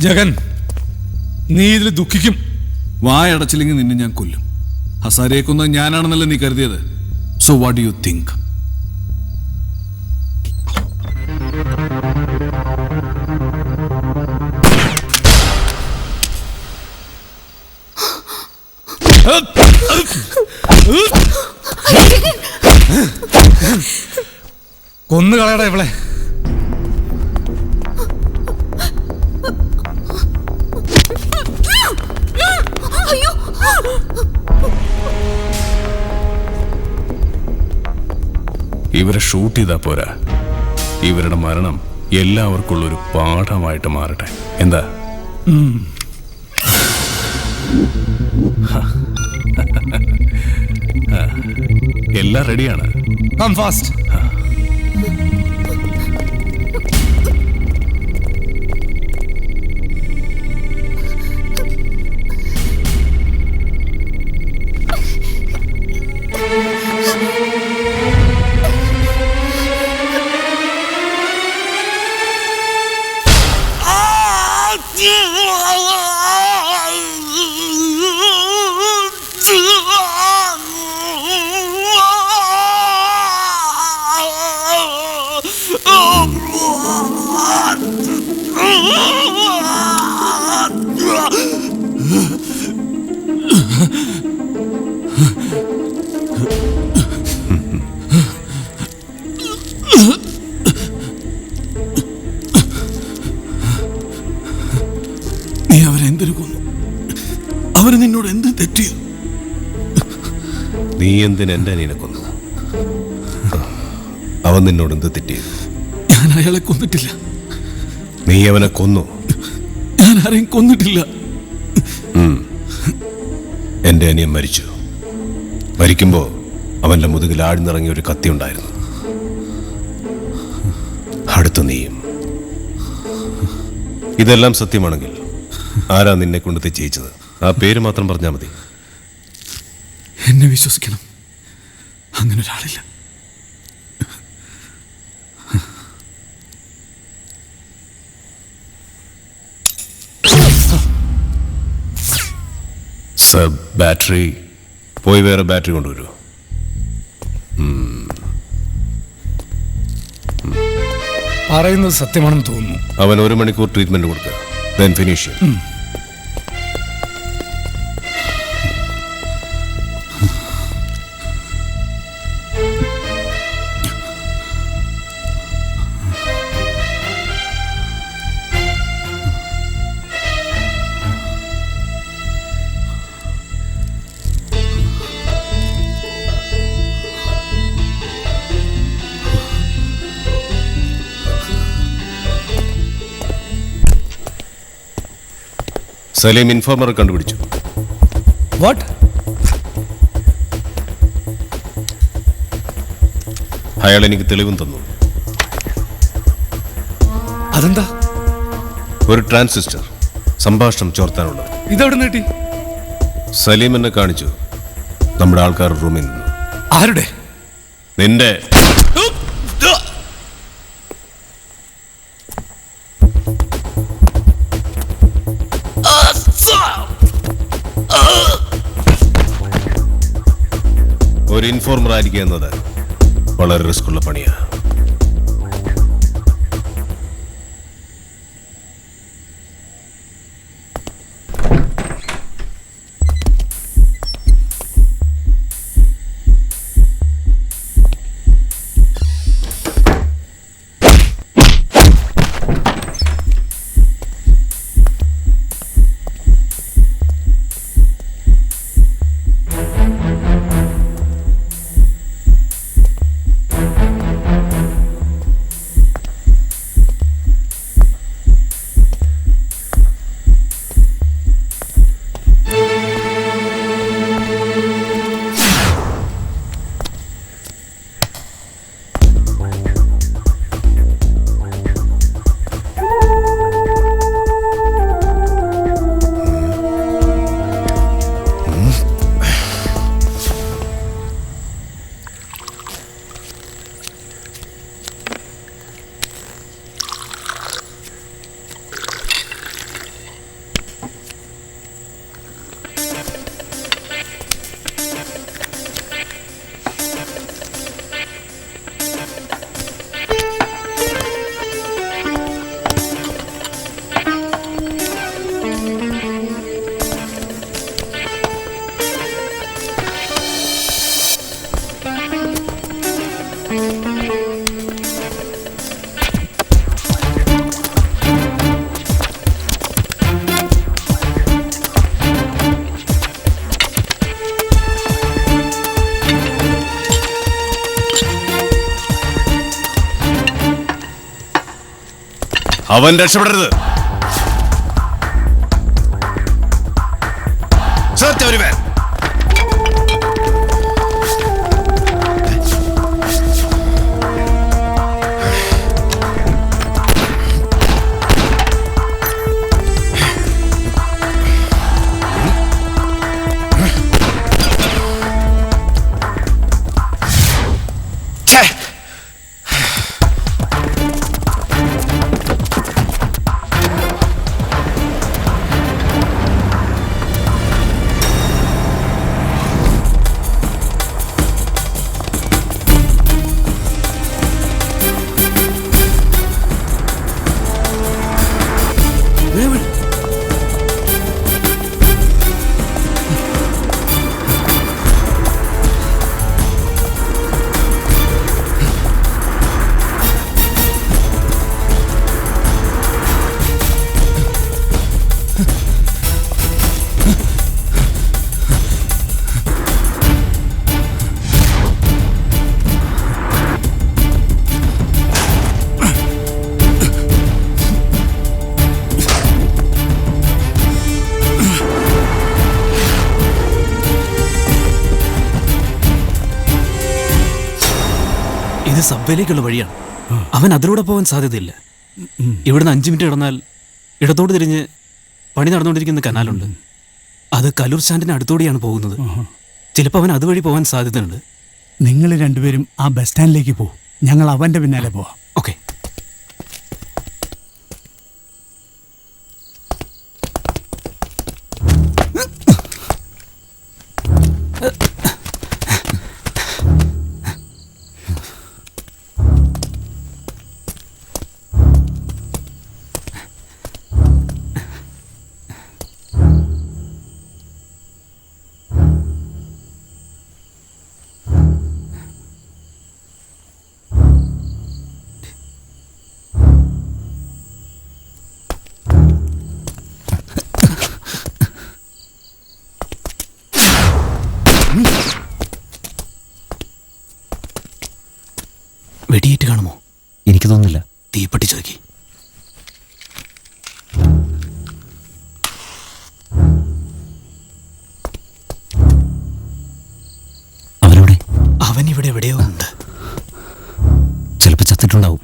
ജഗൻ, നീ ഇതിൽ ദുഃഖിക്കും.
വായടച്ചില്ലെങ്കിൽ നിന്നെ ഞാൻ കൊല്ലും. ഹസാരിയെ കൊന്നത് ഞാനാണെന്നല്ലേ നീ കരുതിയത്? So what do you think?
കൊന്നു കളയടാ ഇവളെ.
ഇവരെ ഷൂട്ട് ചെയ്താ പോരാ, ഇവരുടെ മരണം എല്ലാവർക്കുള്ള ഒരു പാഠമായിട്ട് മാറട്ടെ. എന്താ? എല്ലാം റെഡിയാണ്.
Come fast.
നീ അവരെന്തിനു കൊന്നു? അവര് നിന്നോട് എന്ത് തെറ്റി?
നീ എന്തിന് എന്റെ അനിയനെ കൊന്നു? അവൻ നിന്നോട് എന്ത് തെറ്റി?
ഞാൻ അയാളെ കൊന്നിട്ടില്ല.
നീ അവനെ കൊന്നു.
ഞാൻ ആരെയും കൊന്നിട്ടില്ല.
എന്റെ അനിയൻ മരിച്ചു. മരിക്കുമ്പോ അവന്റെ മുതുകിൽ ആഴ്ന്നിറങ്ങിയ ഒരു കത്തി ഉണ്ടായിരുന്നു. അടുത്ത നീയും. ഇതെല്ലാം സത്യമാണെങ്കിൽ ആരാ നിന്നെ കൊണ്ട് തെറ്റിച്ചത്? ആ പേര് മാത്രം പറഞ്ഞാൽ മതി.
എന്നെ വിശ്വസിക്കണം, അങ്ങനെ ഒരാളില്ല.
സർ, ബാറ്ററി
പോയി വേറെ ബാറ്ററി കൊണ്ടുവരൂ.
പറയുന്നത് സത്യമാണെന്ന് തോന്നുന്നു.
അവൻ 1 മണിക്കൂർ ട്രീറ്റ്മെന്റ് കൊടുക്കുക. then finish it. സലീം ഇൻഫോർമറെ കണ്ടുപിടിച്ചു.
വാട്ട്?
അയാൾ എനിക്ക് തെളിവും തന്നു.
അതെന്താ?
ഒരു ട്രാൻസിസ്റ്റർ സംഭാഷണം ചോർത്താനുള്ളത്.
ഇതെവിടെ നീട്ടി?
സലീം എന്നെ കാണിച്ചു. നമ്മുടെ ആൾക്കാർ റൂമിൽ നിന്ന്.
ആരുടെ?
നിന്റെ. ഒരു ഇൻഫോർമർ ആയിരിക്കുക എന്നത് വളരെ റിസ്ക് ഉള്ള പണിയാണ്. അവൻ രക്ഷപ്പെടരുത്. സത്യവരുവൻ
ഇത് സബ്വേയിലേക്കുള്ള വഴിയാണ്. അവൻ അതിലൂടെ പോകാൻ സാധ്യതയില്ല. ഇവിടുന്ന് 5 മിനിറ്റ് കിടന്നാൽ ഇടത്തോട്ട് തിരിഞ്ഞ് പണി നടന്നുകൊണ്ടിരിക്കുന്ന കനാലുണ്ട്. അത് കലൂർ സ്റ്റാൻഡിന് അടുത്തോടെയാണ് പോകുന്നത്. ചിലപ്പോൾ അവൻ അതുവഴി പോകാൻ സാധ്യതയുണ്ട്.
നിങ്ങൾ രണ്ടുപേരും ആ ബസ് സ്റ്റാൻഡിലേക്ക് പോകും, ഞങ്ങൾ അവന്റെ പിന്നാലെ പോവാം.
ഓക്കെ. വെടിയേറ്റ് കാണുമോ?
എനിക്ക് തോന്നുന്നില്ല.
തീപ്പെട്ടി ചോദിക്കി.
അവനവിടെ?
അവൻ ഇവിടെ എവിടെയോ ഉണ്ട്. കേട്ടിട്ടുണ്ടാവും.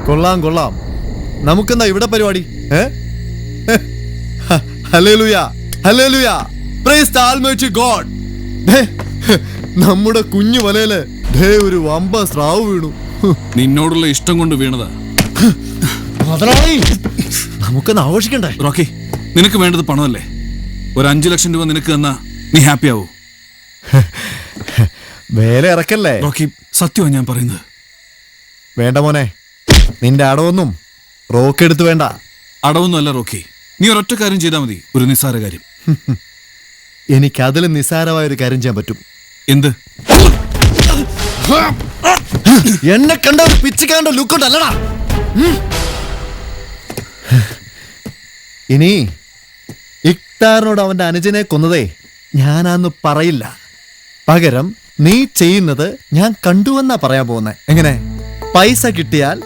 കൊള്ളാം കൊള്ളാം. നമുക്കെന്താ ഇവിടെ പരിപാടി? Hallelujah hallelujah praise the almighty God. നമ്മുടെ കുഞ്ഞു വലയില് ഒരു വമ്പ സ്രാവ് വീണു.
നിന്നോടുള്ള ഇഷ്ടം കൊണ്ട് വീണതാ.
നമുക്കൊന്ന് ആഘോഷിക്കണ്ടേ?
റോക്കി, നിനക്ക് വേണ്ടത് പണമല്ലേ? ഒരു 5 ലക്ഷം രൂപ നിനക്ക് തന്നാ നീ ഹാപ്പി ആവൂ?
വേല ഇറക്കല്ലേ
റോക്കി, സത്യമാണ് ഞാൻ പറയുന്നത്.
വേണ്ട മോനെ, നിന്റെ അടവൊന്നും റോക്കെടുത്ത് വേണ്ട.
അടവൊന്നും അല്ല റോക്കി, നീ ഒരൊറ്റ കാര്യം ചെയ്താൽ മതി. ഒരു നിസ്സാര കാര്യം.
എനിക്ക് അതിലും നിസ്സാരമായ ഒരു കാര്യം ചെയ്യാൻ പറ്റും.
എന്ത്?
എന്നെ കണ്ട ഒരു പിച്ചിക്കാണ്ട ലുക്കുണ്ടല്ലടാ. ഇനി ഇക്താറിനോട് അവന്റെ അനുജനെ കൊന്നതേ ഞാനാന്ന് പറയില്ല. പകരം നീ ചെയ്യുന്നത് ഞാൻ കണ്ടുവെന്നാ പറയാൻ പോകുന്നേ. എങ്ങനെ? പൈസ കിട്ടിയാൽ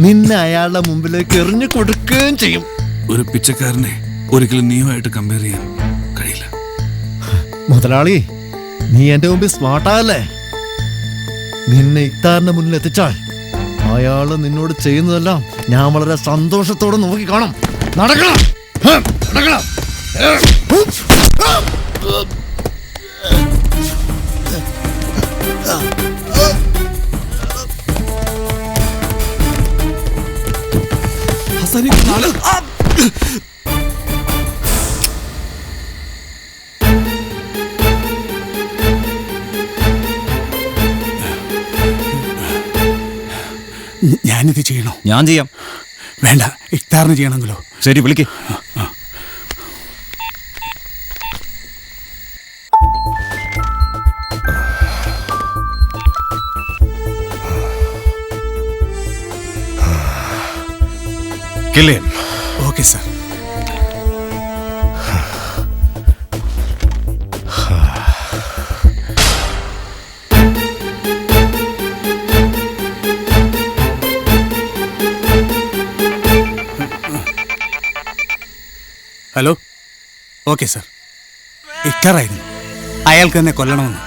നിന്നെ അയാളുടെ മുമ്പിലേക്ക് എറിഞ്ഞു കൊടുക്കുകയും ചെയ്യും.
ഒരു പിച്ചക്കാരനെ ഒരിക്കലും നീയുമായിട്ട് കമ്പയർ ചെയ്യാൻ കഴിയില്ല.
മുതലാളി, നീ എന്റെ മുമ്പിൽ സ്മാർട്ടാകല്ലേ? നിന്നെ ഇക്താറിന്റെ മുന്നിൽ എത്തിച്ചാൽ അയാള് നിന്നോട് ചെയ്യുന്നതെല്ലാം ഞാൻ വളരെ സന്തോഷത്തോടെ നോക്കി കാണും. നടക്കണം നടക്കണം.
ഞാനിത് ചെയ്യണോ?
ഞാൻ ചെയ്യാം.
വേണ്ട, ഇക്താറിന് ചെയ്യണമെങ്കിലോ?
ശരി, വിളിക്ക്.
Okay sir. Hello. Okay sir. ഇക്താറായിരുന്നു. അയാൾക്ക് തന്നെ കൊല്ലണമെന്ന്.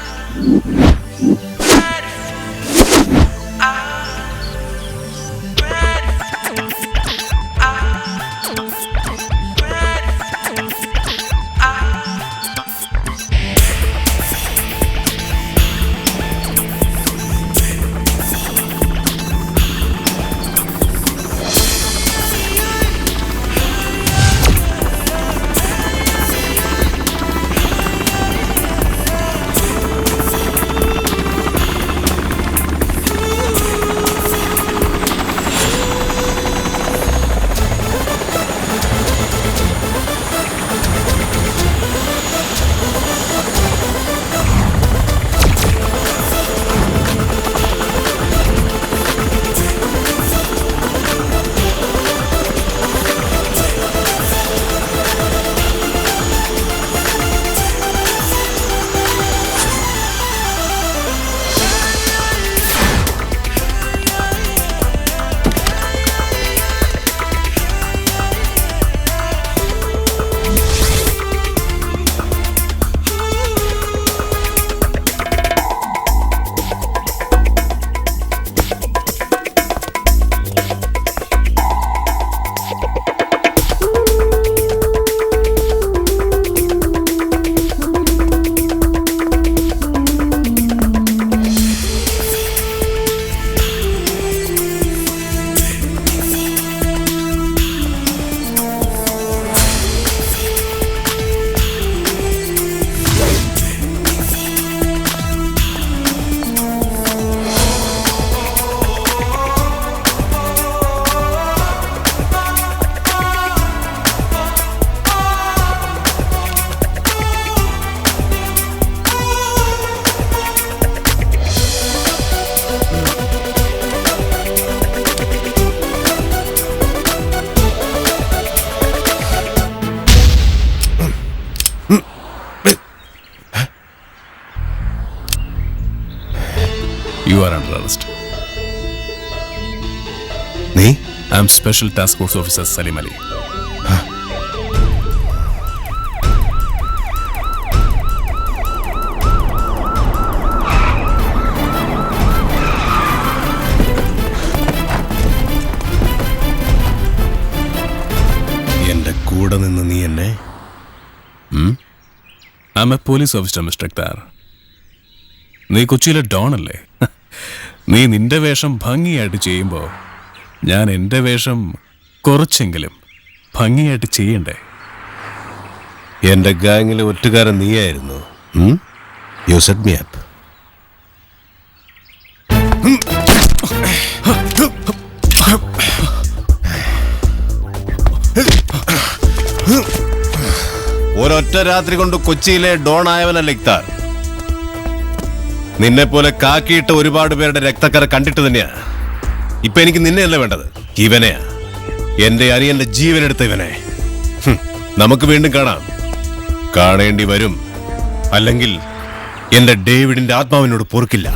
I am special task force officer Salim Ali.
എന്റെ കൂടെ നിന്ന് നീ എന്നെ
I am a police officer mister Akhtar. നീ കൊച്ചിയിലെ ഡോൺ അല്ലേ? നീ നിന്റെ വേഷം ഭംഗിയായിട്ട് ചെയ്യുമ്പോൾ ഞാൻ എൻ്റെ വേഷം കുറച്ചെങ്കിലും ഭംഗിയായിട്ട് ചെയ്യണ്ടേ?
എന്റെ ഗാങ്ങിലെ ഒറ്റുകാരൻ നീയായിരുന്നു. You set me up. ഒരൊറ്റ രാത്രി കൊണ്ട് കൊച്ചിയിലെ ഡോൺ ആയവനല്ല ഇക്താർ. നിന്നെ പോലെ കാക്കിയിട്ട് ഒരുപാട് പേരുടെ രക്തക്കറ കണ്ടിട്ട് തന്നെയാ ഇപ്പൊ എനിക്ക് നിന്നെയല്ല വേണ്ടത്, ഇവനെയാ. എന്റെ അനിയന്റെ ജീവനെടുത്ത ഇവനെ. നമുക്ക് വീണ്ടും കാണാം. കാണേണ്ടി വരും. അല്ലെങ്കിൽ എന്റെ ഡേവിഡിന്റെ ആത്മാവിനോട് പൊറുക്കില്ല.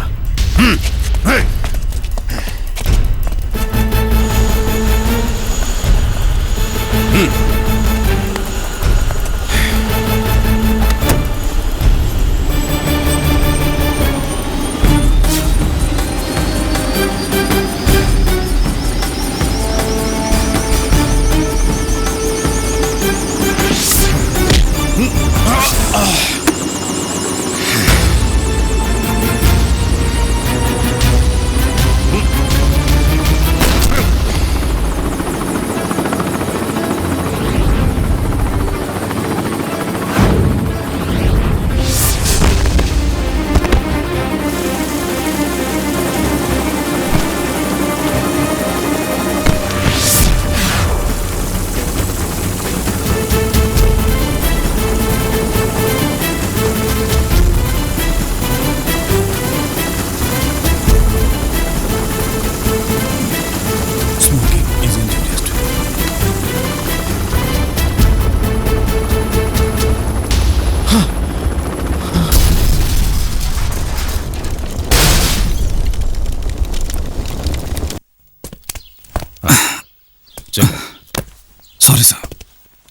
സോറി സാർ,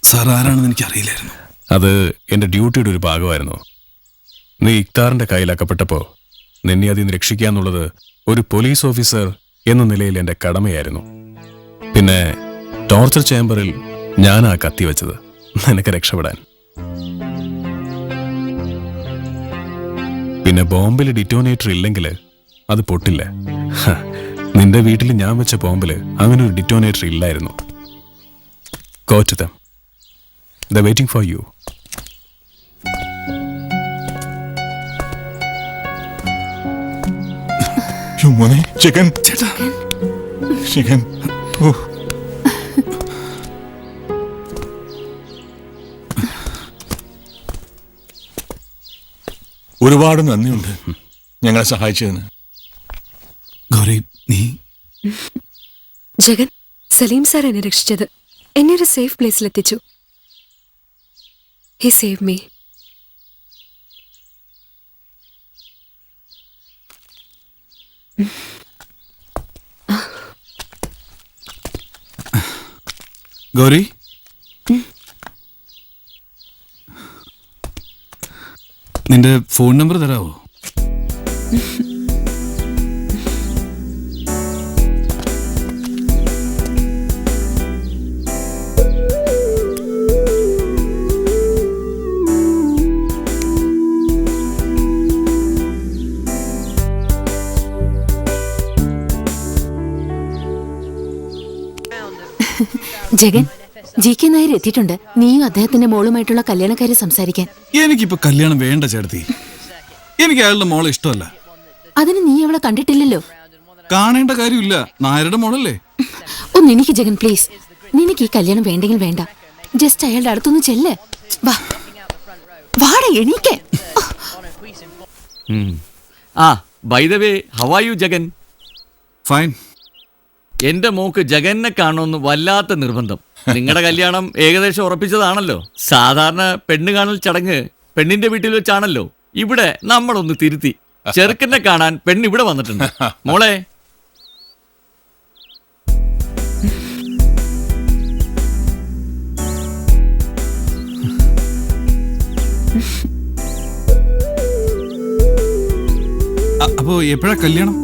സാർ ആരാണെന്ന് എനിക്ക് അറിയില്ലായിരുന്നു.
അത് എൻ്റെ ഡ്യൂട്ടിയുടെ ഒരു ഭാഗമായിരുന്നു. നീ ഇക്താറിന്റെ കയ്യിലാക്കപ്പെട്ടപ്പോൾ നിന്നെ അതിൽ നിന്ന് രക്ഷിക്കുക എന്നുള്ളത് ഒരു പോലീസ് ഓഫീസർ എന്ന നിലയിൽ എൻ്റെ കടമയായിരുന്നു. പിന്നെ ടോർച്ചർ ചേംബറിൽ ഞാനാ കത്തി വെച്ചത് നിനക്ക് രക്ഷപ്പെടാൻ. പിന്നെ ബോംബിൽ ഡിറ്റോനേറ്റർ ഇല്ലെങ്കിൽ അത് പൊട്ടില്ല. നിന്റെ വീട്ടിൽ ഞാൻ വെച്ച ബോംബിൽ അങ്ങനെ ഒരു ഡിറ്റോനേറ്റർ ഇല്ലായിരുന്നു. Go to them. They're waiting for you.
മോനെ ചിക്കൻ ചിക്കൻ. ഒരുപാട് നന്ദിയുണ്ട് ഞങ്ങളെ സഹായിച്ചതിന്.
ഗൗരി, നീ
ജഗൻ, സലീം സാർ എന്നെ രക്ഷിച്ചത്, എന്നെ ഒരു സേഫ് പ്ലേസിലെത്തിച്ചു. He save me.
ഗൗരി, നിന്റെ ഫോൺ നമ്പർ തരാവോ?
ജഗൻ, ജി.കെ. നായർ എത്തിയിട്ടുണ്ട്. നീയും അദ്ദേഹത്തിന്റെ മോളുമായിട്ടുള്ള കല്യാണക്കാരെ സംസാരിക്കാൻ.
എനിക്കിപ്പോ കല്യാണം വേണ്ട ചേട്ടത്തി. എനിക്ക് അയാളുടെ മോളെ ഇഷ്ടമല്ല.
അതിന് നീ അവളെ കണ്ടിട്ടില്ലല്ലോ.
കാണേണ്ട കാര്യമില്ല, നായരുടെ മോളല്ലേ.
ഒന്ന് എനിക്ക് ജഗൻ പ്ലീസ്, നിനക്ക് ഈ കല്യാണം വേണ്ടെങ്കിൽ വേണ്ട. ജസ്റ്റ് അയാളുടെ അടുത്തൊന്ന് ചെല്ല്. വാട എണീക്കേ.
By the way, how are you Jagan?
Fine.
എന്റെ മോക്ക് ജഗനെ കാണുമെന്ന് വല്ലാത്ത നിർബന്ധം. നിങ്ങളുടെ കല്യാണം ഏകദേശം ഉറപ്പിച്ചതാണല്ലോ. സാധാരണ പെണ്ണ് കാണൽ ചടങ്ങ് പെണ്ണിന്റെ വീട്ടിൽ വെച്ചാണല്ലോ. ഇവിടെ നമ്മളൊന്ന് തിരുത്തി. ചെറുക്കനെ കാണാൻ പെണ്ണ് ഇവിടെ വന്നിട്ടുണ്ട്. മോളെ
അപ്പോ എപ്പോഴാ കല്യാണം?